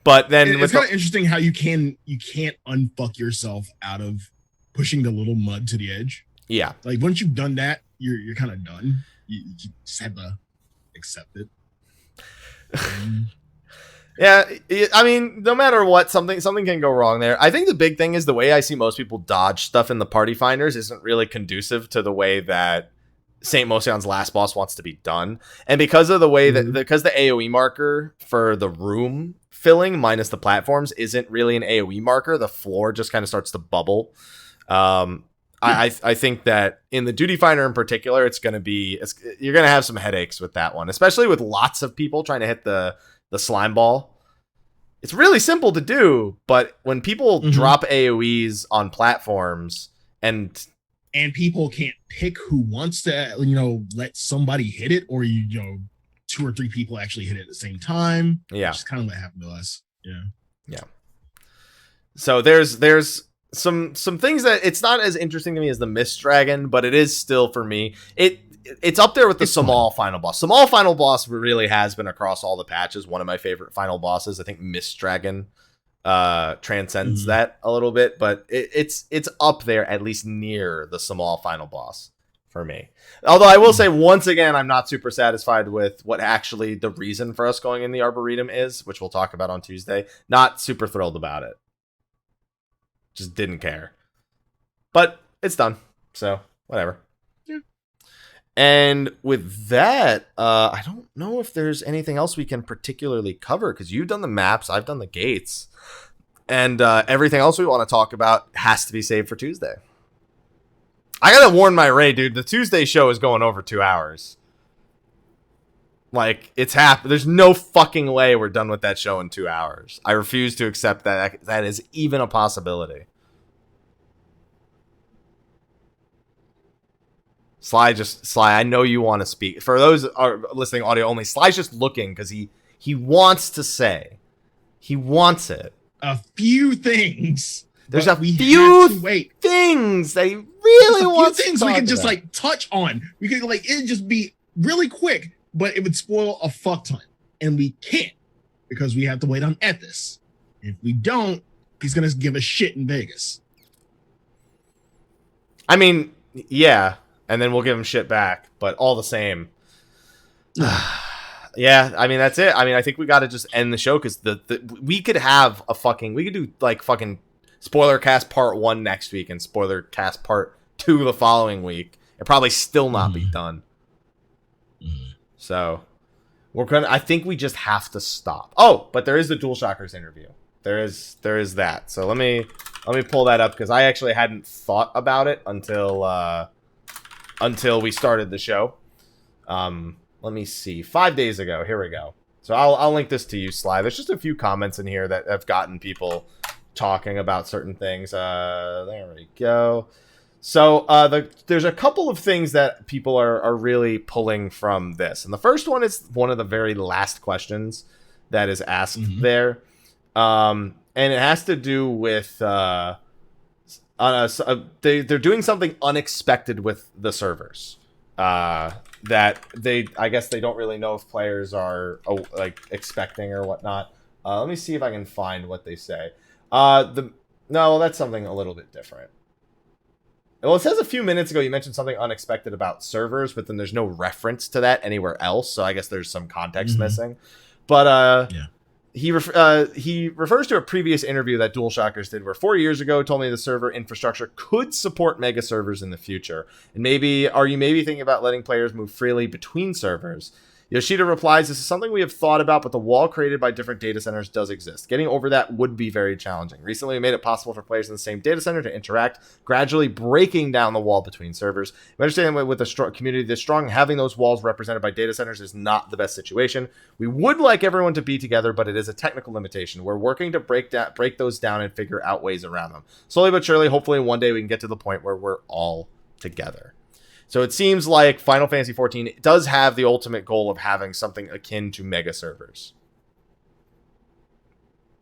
A: But then
B: it's kind of interesting how you can't unfuck yourself out of pushing the little mud to the edge.
A: Yeah.
B: Like, once you've done that, you're kind of done. You just have to accept it.
A: Yeah, I mean, no matter what, something can go wrong there. I think the big thing is the way I see most people dodge stuff in the party finders isn't really conducive to the way that Saint Mosion's last boss wants to be done. And because of the way because the AoE marker for the room filling minus the platforms isn't really an AoE marker, the floor just kind of starts to bubble. I think that in the duty finder in particular, you're going to have some headaches with that one, especially with lots of people trying to hit the slime ball. It's really simple to do, but when people drop AoEs on platforms and
B: people can't pick who wants to, let somebody hit it, or two or three people actually hit it at the same time.
A: Yeah.
B: Which is kind of what happened to us. Yeah.
A: Yeah. So there's some things that it's not as interesting to me as the Mist Dragon, but it is still, for me, it's up there with the Samal final boss. Samal final boss really has been, across all the patches, one of my favorite final bosses. I think Mist Dragon transcends that a little bit, but it's up there, at least near the Samal final boss for me. Although I will say, once again, I'm not super satisfied with what actually the reason for us going in the Arboretum is, which we'll talk about on Tuesday. Not super thrilled about it. Just didn't care. But it's done, so whatever.
B: Yeah.
A: And with that, I don't know if there's anything else we can particularly cover, because you've done the maps, I've done the gates, and everything else we want to talk about has to be saved for Tuesday. I gotta warn my Ray, dude. The Tuesday show is going over 2 hours. Like, it's there's no fucking way we're done with that show in 2 hours. I refuse to accept that is even a possibility. Slyh, I know you want to speak. For those who are listening audio only, Sly's just looking because he wants to say. He wants it.
B: A few things.
A: There's a few things that he really wants to talk about.
B: We can just touch on. We could it'd just be really quick, but it would spoil a fuck ton. And we can't, because we have to wait on Ethis. If we don't, he's going to give us shit in Vegas.
A: I mean, yeah, and then we'll give him shit back, but all the same. Yeah, I mean, that's it. I mean, I think we got to just end the show, because we could have we could do fucking spoiler cast part 1 next week and spoiler cast part 2 the following week. It'd probably still not be done. So I think we just have to stop. Oh, but there is the DualShockers interview. There is that. So let me pull that up, because I actually hadn't thought about it until we started the show. Let me see. 5 days ago. Here we go. So I'll link this to you, Slyh. There's just a few comments in here that have gotten people talking about certain things. There we go. So there's a couple of things that people are really pulling from this. And the first one is one of the very last questions that is asked there. And it has to do with they're doing something unexpected with the servers. That I guess they don't really know if players are expecting or whatnot. Let me see if I can find what they say. No, that's something a little bit different. Well, it says a few minutes ago you mentioned something unexpected about servers, but then there's no reference to that anywhere else, so I guess there's some context missing. But
B: Yeah.
A: he refers to a previous interview that DualShockers did where 4 years ago told me the server infrastructure could support mega servers in the future. And are you thinking about letting players move freely between servers? Yoshida replies, this is something we have thought about, but the wall created by different data centers does exist. Getting over that would be very challenging. Recently, we made it possible for players in the same data center to interact, gradually breaking down the wall between servers. We understand that with a community this strong, having those walls represented by data centers is not the best situation. We would like everyone to be together, but it is a technical limitation. We're working to break those down and figure out ways around them. Slowly but surely, hopefully one day we can get to the point where we're all together. So it seems like Final Fantasy XIV does have the ultimate goal of having something akin to mega servers.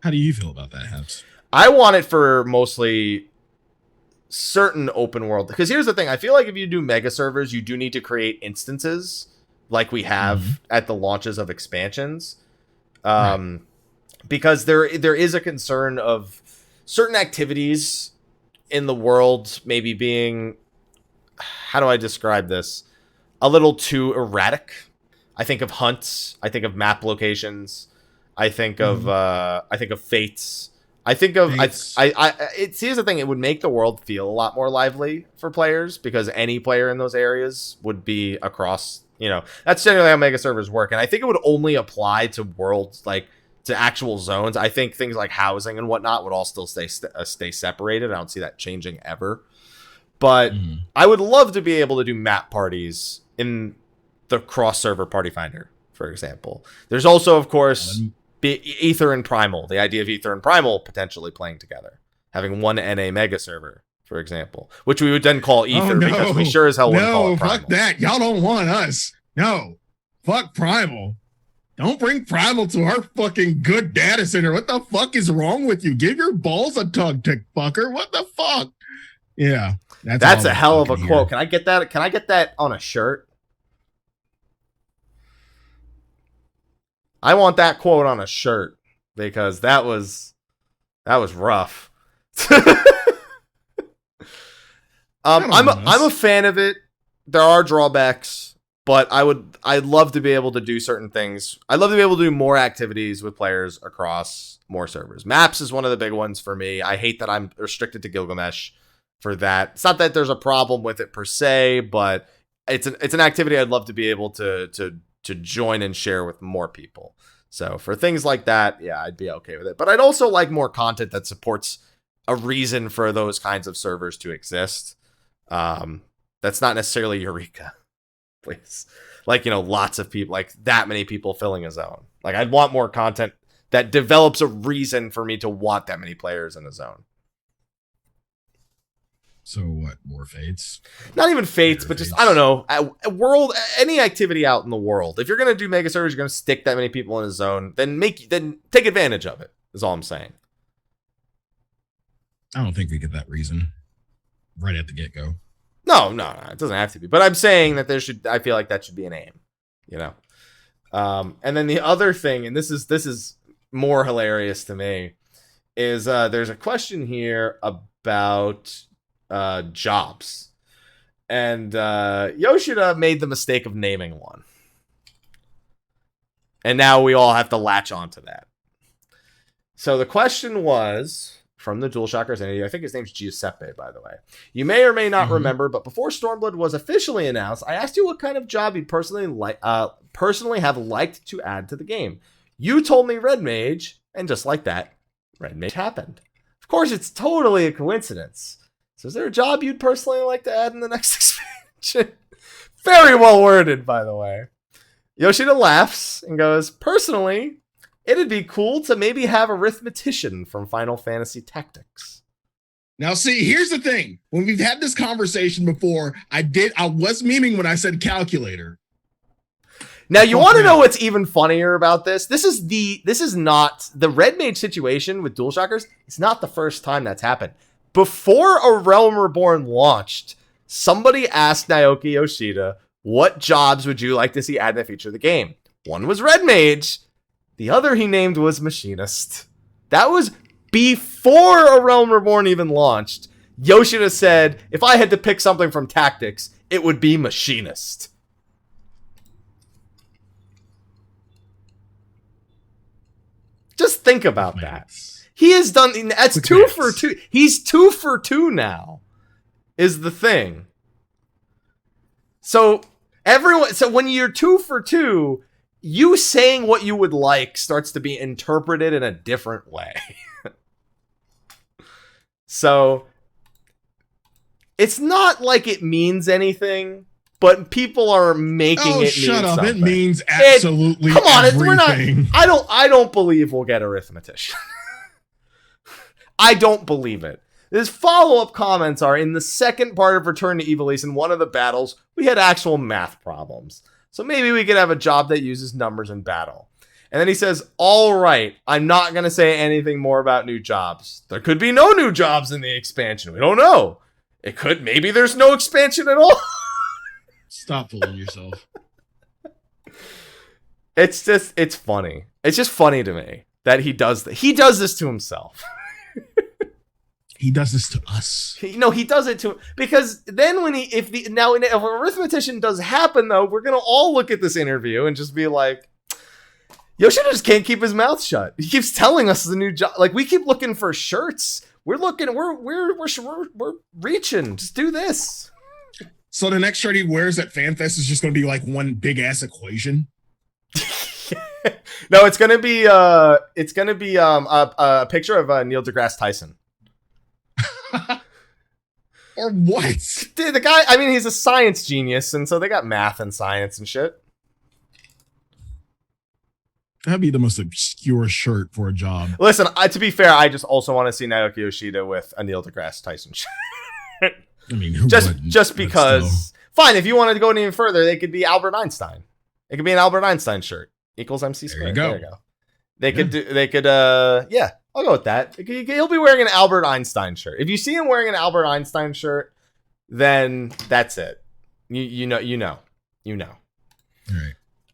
B: How do you feel about that, Habs?
A: I want it for mostly certain open world. Because here's the thing. I feel like if you do mega servers, you do need to create instances like we have at the launches of expansions. Right. Because there is a concern of certain activities in the world maybe being... How do I describe this? A little too erratic. I think of hunts. I think of map locations. I think of fates. I think of here's the thing. It would make the world feel a lot more lively for players because any player in those areas would be across. That's generally how mega servers work, and I think it would only apply to worlds like to actual zones. I think things like housing and whatnot would all still stay separated. I don't see that changing ever. But I would love to be able to do map parties in the cross-server party finder, for example. There's also, of course, Aether and Primal. The idea of Aether and Primal potentially playing together. Having one NA mega server, for example. Which we would then call Aether because we sure as hell wouldn't call it Primal.
B: No, fuck that. Y'all don't want us. No. Fuck Primal. Don't bring Primal to our fucking good data center. What the fuck is wrong with you? Give your balls a tug, tick fucker. What the fuck? Yeah.
A: That's a hell of a quote. Can I get that? Can I get that on a shirt? I want that quote on a shirt because that was rough. I'm a fan of it. There are drawbacks, but I'd love to be able to do certain things. I'd love to be able to do more activities with players across more servers. Maps is one of the big ones for me. I hate that I'm restricted to Gilgamesh for that. It's not that there's a problem with it per se, but it's an activity I'd love to be able to join and share with more people. So for things like that, yeah, I'd be okay with it. But I'd also like more content that supports a reason for those kinds of servers to exist. That's not necessarily Eureka, please. Like, lots of people, like that many people filling a zone. Like, I'd want more content that develops a reason for me to want that many players in a zone.
B: So what? More fates?
A: Not even fates, but just, I don't know, a world, any activity out in the world. If you're going to do mega servers, you're going to stick that many people in a zone, then take advantage of it, is all I'm saying.
B: I don't think we get that reason right at the get-go.
A: No, it doesn't have to be. But I'm saying that I feel like that should be an aim, And then the other thing, and this is more hilarious to me, is there's a question here about jobs. And Yoshida made the mistake of naming one. And now we all have to latch onto that. So the question was from the DualShockers, and I think his name's Giuseppe, by the way. You may or may not remember, but before Stormblood was officially announced, I asked you what kind of job you'd personally have liked to add to the game. You told me Red Mage, and just like that, Red Mage happened. Of course, it's totally a coincidence. So is there a job you'd personally like to add in the next expansion? Very well worded, by the way. Yoshida laughs and goes, personally, it'd be cool to maybe have a arithmetician from Final Fantasy Tactics.
B: Now, see, here's the thing. When we've had this conversation before, I was memeing when I said calculator.
A: Now, you want to know what's even funnier about this? This is not the Red Mage situation with DualShockers. It's not the first time that's happened. Before A Realm Reborn launched, somebody asked Naoki Yoshida, what jobs would you like to see add in the future of the game? One was Red Mage. The other he named was Machinist. That was before A Realm Reborn even launched, Yoshida said, if I had to pick something from Tactics, it would be Machinist. Just think about that. He has done, that's 2 for 2. He's 2 for 2 now, is the thing. So when you're 2 for 2, you saying what you would like starts to be interpreted in a different way. So it's not like it means anything, but people are making it mean
B: shut up.
A: something.
B: It means absolutely
A: come on,
B: everything.
A: I don't believe we'll get Arithmetician. I don't believe it. His follow-up comments are, in the second part of Return to Ivalice, in one of the battles, we had actual math problems. So maybe we could have a job that uses numbers in battle. And then he says, all right, I'm not going to say anything more about new jobs. There could be no new jobs in the expansion. We don't know. It could. Maybe there's no expansion at all.
B: Stop fooling yourself.
A: It's funny. It's just funny to me that he does this. He does this to himself.
B: He does this to us.
A: He does it to, because then if Arithmetician does happen, though, we're gonna all look at this interview and just be like, Yoshida just can't keep his mouth shut. He keeps telling us the new job. Like, we keep looking for shirts. We're reaching. Just do this.
B: So the next shirt he wears at FanFest is just gonna be like one big ass equation.
A: No, it's gonna be a picture of Neil deGrasse Tyson.
B: Or what?
A: Dude, the guy, I mean, he's a science genius, and so they got math and science and shit.
B: That'd be the most obscure shirt for a job.
A: Listen, to be fair, I just also want to see Naoki Yoshida with a Neil deGrasse Tyson shirt.
B: I mean, who
A: just
B: wouldn't?
A: Just because. Fine, if you wanted to go even further, they could be Albert Einstein. It could be an Albert Einstein shirt. Equals MC squared. There you go. Yeah, I'll go with that. He'll be wearing an Albert Einstein shirt. If you see him wearing an Albert Einstein shirt, then that's it. You know.
B: All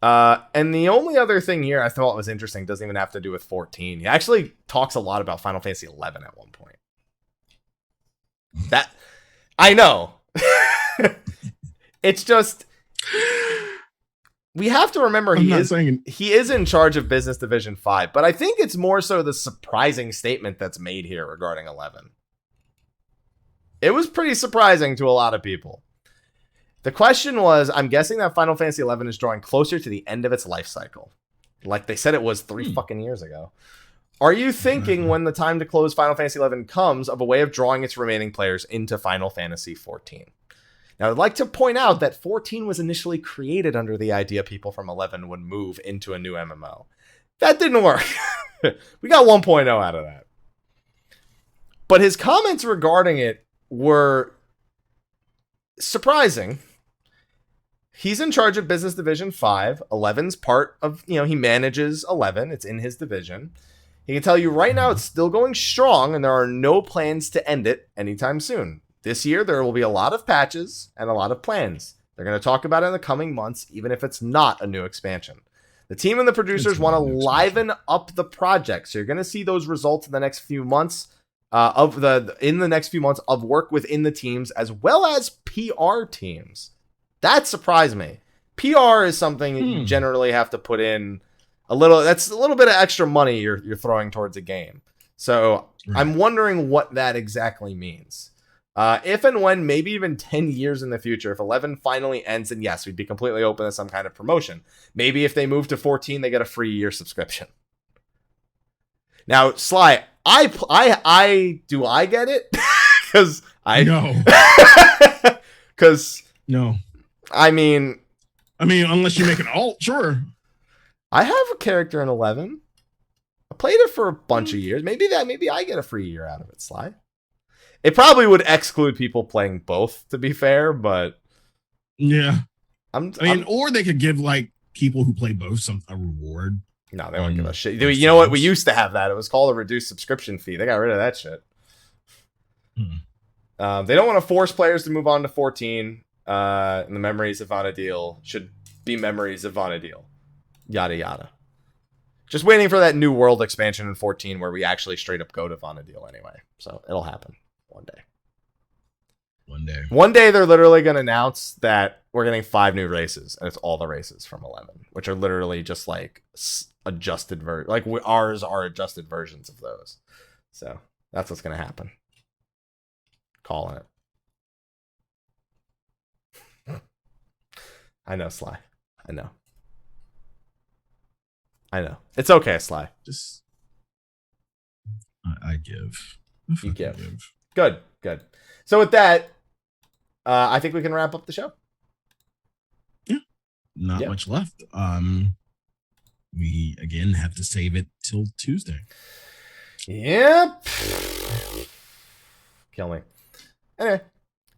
B: right.
A: And the only other thing here I thought was interesting doesn't even have to do with 14. He actually talks a lot about Final Fantasy 11 at one point. That I know. It's just we have to remember he is in charge of Business Division 5, but I think it's more so the surprising statement that's made here regarding 11. It was pretty surprising to a lot of people. The question was, I'm guessing that Final Fantasy 11 is drawing closer to the end of its life cycle. Like they said it was 3 fucking years ago. Are you thinking when the time to close Final Fantasy 11 comes of a way of drawing its remaining players into Final Fantasy 14? Now, I'd like to point out that 14 was initially created under the idea people from 11 would move into a new MMO. That didn't work. We got 1.0 out of that. But his comments regarding it were surprising. He's in charge of Business Division 5. 11's part of, he manages 11. It's in his division. He can tell you right now it's still going strong, and there are no plans to end it anytime soon. This year, there will be a lot of patches and a lot of plans. They're going to talk about it in the coming months, even if it's not a new expansion. The team and the producers want to liven up the project, so you're going to see those results in the next few months of work within the teams, as well as PR teams. That surprised me. PR is something that you generally have to put in a little. That's a little bit of extra money you're throwing towards a game. So I'm wondering what that exactly means. If and when, maybe even 10 years in the future, if 11 finally ends, then yes, we'd be completely open to some kind of promotion. Maybe if they move to 14, they get a free year subscription. Now, Slyh, do I get it? Because
B: no.
A: Because
B: no.
A: I mean,
B: unless you make an alt, sure.
A: I have a character in 11. I played it for a bunch of years. Maybe I get a free year out of it, Slyh. It probably would exclude people playing both, to be fair, but
B: yeah. Or they could give like people who play both a reward.
A: No, they won't give a shit. You know what? We used to have that. It was called a reduced subscription fee. They got rid of that shit. They don't want to force players to move on to 14. And the memories of Vana'diel should be memories of Vana'diel. Yada yada. Just waiting for that new world expansion in 14 where we actually straight up go to Vanadil anyway. So it'll happen one day. One day they're literally going to announce that we're getting 5 new races, and it's all the races from 11, which are literally just like adjusted ours are adjusted versions of those. So that's what's going to happen. Calling it. I know, Slyh. I know. It's okay, Slyh.
B: Just I give.
A: You give. Good. So with that, I think we can wrap up the show.
B: Yeah. Not much left. We again have to save it till Tuesday.
A: Yep. Kill me. Anyway,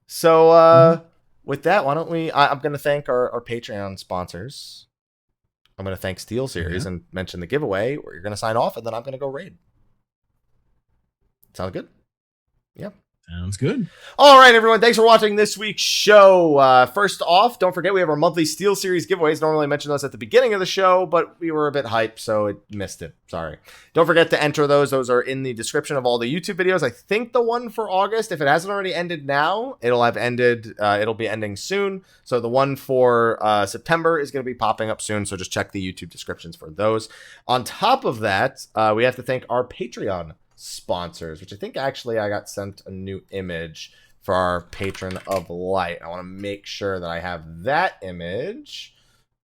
A: so with that, why don't we? I'm going to thank our Patreon sponsors. I'm going to thank Steel Series and mention the giveaway where you're going to sign off, and then I'm going to go raid. Sound good? Yep.
B: Sounds good.
A: All right, everyone. Thanks for watching this week's show. First off, don't forget we have our monthly Steel Series giveaways. Normally I mention those at the beginning of the show, but we were a bit hyped, so it missed it. Sorry. Don't forget to enter those. Those are in the description of all the YouTube videos. I think the one for August, if it hasn't already ended now, it'll have ended. It'll be ending soon. So the one for September is going to be popping up soon, so just check the YouTube descriptions for those. On top of that, we have to thank our Patreon sponsors, which I think actually I got sent a new image for our Patron of Light. I want to make sure that I have that image.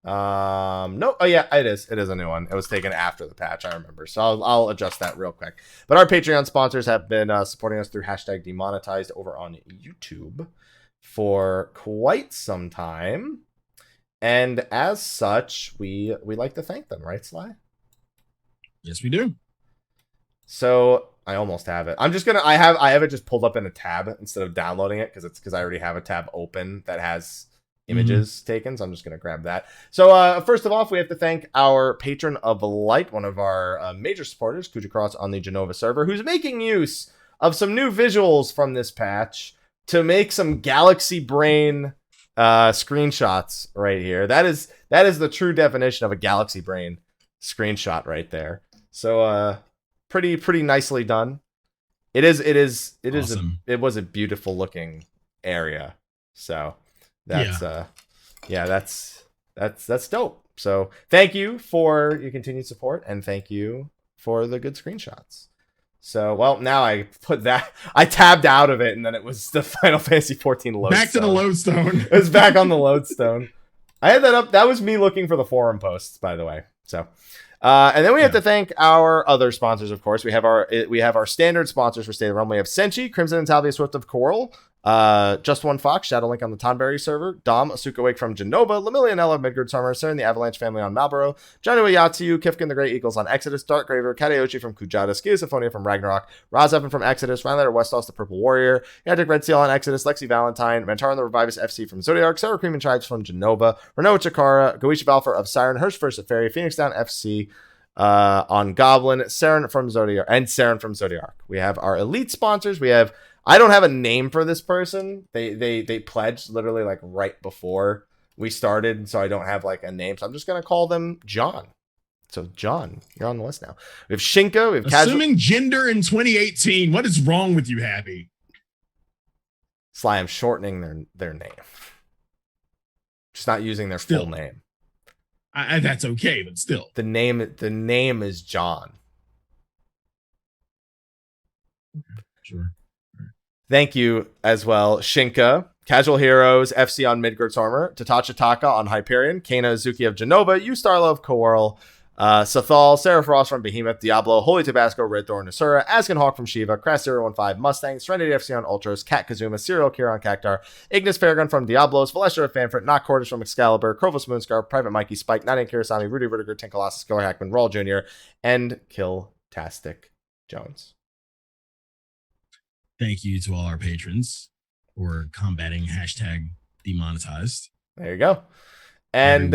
A: No, oh yeah, it is a new one. It was taken after the patch, I remember, so I'll adjust that real quick. But our Patreon sponsors have been supporting us through #demonetized over on YouTube for quite some time, and as such we like to thank them, right, Slyh?
B: Yes, we do.
A: So I almost have it. I have it just pulled up in a tab instead of downloading it because I already have a tab open that has images taken. So I'm just gonna grab that. So first of all, we have to thank our Patron of Light, one of our major supporters, Khuja on the Jenova server, who's making use of some new visuals from this patch to make some Galaxy Brain screenshots right here. That is the true definition of a Galaxy Brain screenshot right there. So pretty nicely done. It is awesome. It was a beautiful looking area. So that's that's dope. So thank you for your continued support, and thank you for the good screenshots. So well, now I tabbed out of it, and then it was the Final Fantasy 14 lodestone.
B: Back to the lodestone.
A: It was back on the lodestone. I had that up. That was me looking for the forum posts, by the way. So and then we have to thank our other sponsors, of course. We have our standard sponsors for State of the Realm. We have Senshi, Crimson and Talvia Swift of Coral, Just One Fox, Shadow Link on the Tonberry server, Dom, Asuka Wake from Jenova, Lemillion Midgard Summer, Serren, the Avalanche family on Malboro, Janhyua Yotsuyu, Kifca and the Great Eagles on Exodus, Dark Graver, Kadeyoshi from Khuja, Skia Symphonia from Ragnarok, Rah Xephon from Exodus, Rylanator, Westaus, the Purple Warrior, Eadric, Redsteele on Exodus, Lexxie Valentine, Mantaru the Rivivus FC from Zodiark, Sour Cream and Tribes from Jenova, Rynoet Chikara, Goisha Valfer of Serren, Hersh Fersh of Faerie, Phoenix Down FC, on Goblin, Serren from Zodiark. We have our elite sponsors. I don't have a name for this person. They pledged literally like right before we started, so I don't have like a name. So I'm just gonna call them John. So John, you're on the list now. We have Shinka. We have
B: assuming gender in 2018. What is wrong with you, Happy?
A: Slyh, I'm shortening their name. Just not using their full name.
B: That's okay, but still.
A: The name is John.
B: Okay, sure. Right.
A: Thank you as well, Shinka, Casual Heroes, FC on Midgard's Armor, Tatacha Taka on Hyperion, Kana Azuki of Jenova, Starlo of Coral, Sathal, Sarah Frost from Behemoth, Diablo, Holy Tabasco, Red Thorn, Serrha, Askin Hawk from Shiva, Crash 015, Mustang, Serenity FC on Ultros, Kat Kazuma, Serial Kira on Cactar, Ignis Fairgun from Diablos, Valestra of Fanfrit, Knock Quarters from Excalibur, Krovos Moonscar, Private Mikey, Spike, Nine Kirasami, Rudy Rudiger, Tinkalassus, Killer Hackman, Rawl Jr., and Kill-tastic Jones.
B: Thank you to all our patrons for combating #demonetized.
A: There you go. And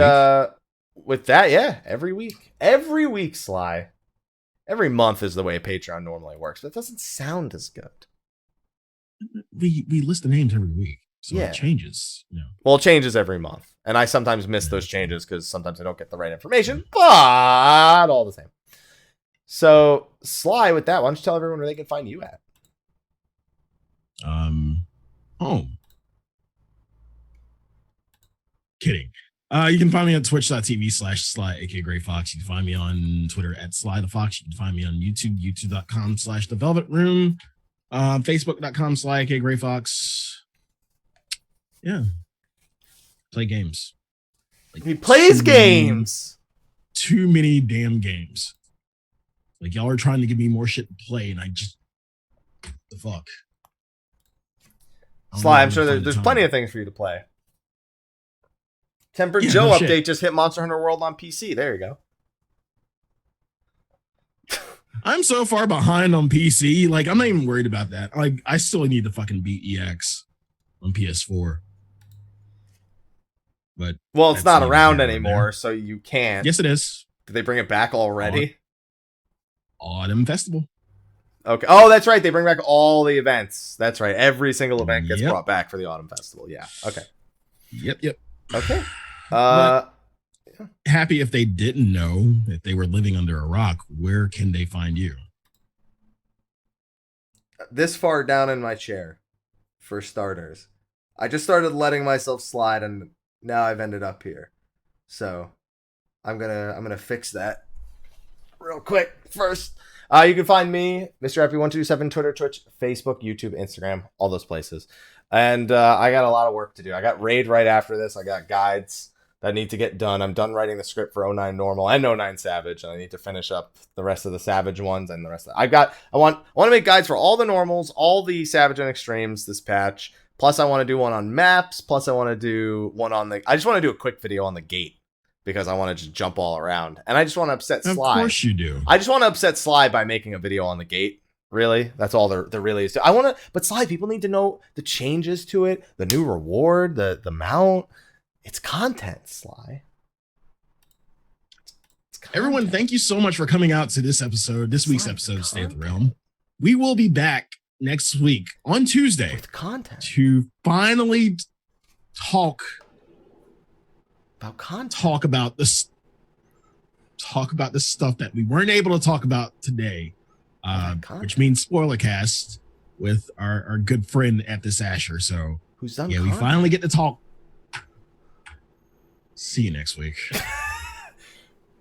A: with that, every week, Slyh. Every month is the way Patreon normally works, but it doesn't sound as good.
B: We list the names every week, so it changes. You know.
A: Well, it changes every month, and I sometimes miss those changes because sometimes I don't get the right information, but all the same. So, Sly, with that, why don't you tell everyone where they can find you at?
B: Home. Kidding. You can find me on twitch.tv/Slyh, aka Greyfox. You can find me on Twitter at Slythefox. You can find me on YouTube, youtube.com/The Velvet Room, facebook.com/Slyh, aka Greyfox. Yeah. Play games.
A: Like, he plays games.
B: Too many damn games. Like, y'all are trying to give me more shit to play, and I just... the fuck?
A: Sly, I'm sure there's plenty of things for you to play. Tempered Joe update just hit Monster Hunter World on PC. There you go.
B: I'm so far behind on PC. Like, I'm not even worried about that. Like, I still need to fucking beat EX on PS4. But
A: well, it's not around anymore, so you can't.
B: Yes, it is.
A: Did they bring it back already?
B: Autumn Festival.
A: Okay. Oh, that's right. They bring back all the events. That's right. Every single event gets brought back for the Autumn Festival. Yeah. Okay.
B: Yep.
A: Okay.
B: Happy if they didn't know that they were living under a rock. Where can they find you?
A: This far down in my chair, for starters. I just started letting myself slide, and now I've ended up here. So I'm gonna fix that real quick first. You can find me, Mr. Happy1227, Twitter, Twitch, Facebook, YouTube, Instagram, all those places. And I got a lot of work to do. I got raid right after this. I got guides that need to get done. I'm done writing the script for 09 Normal and 09 Savage, and I need to finish up the rest of the Savage ones and the rest of I want to make guides for all the normals, all the Savage and Extremes this patch. Plus, I want to do one on maps. Plus, I want to do one on I just want to do a quick video on the gate because I want to just jump all around. And I just want to upset Sly.
B: Of course you do.
A: I just want to upset Sly by making a video on the gate. Really? That's all there really is. But Sly, people need to know the changes to it, the new reward, the mount. It's content, Sly. It's content.
B: Everyone, thank you so much for coming out to this week's episode of Stay at the Realm. We will be back next week on Tuesday
A: with content
B: to finally talk about the stuff that we weren't able to talk about today, which means spoiler cast with our good friend at this Asher. So
A: who's done?
B: Yeah, we finally get to talk. See you next week.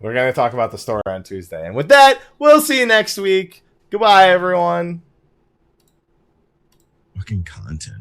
A: We're gonna talk about the story on Tuesday, and with that, we'll see you next week. Goodbye, everyone.
B: Fucking content.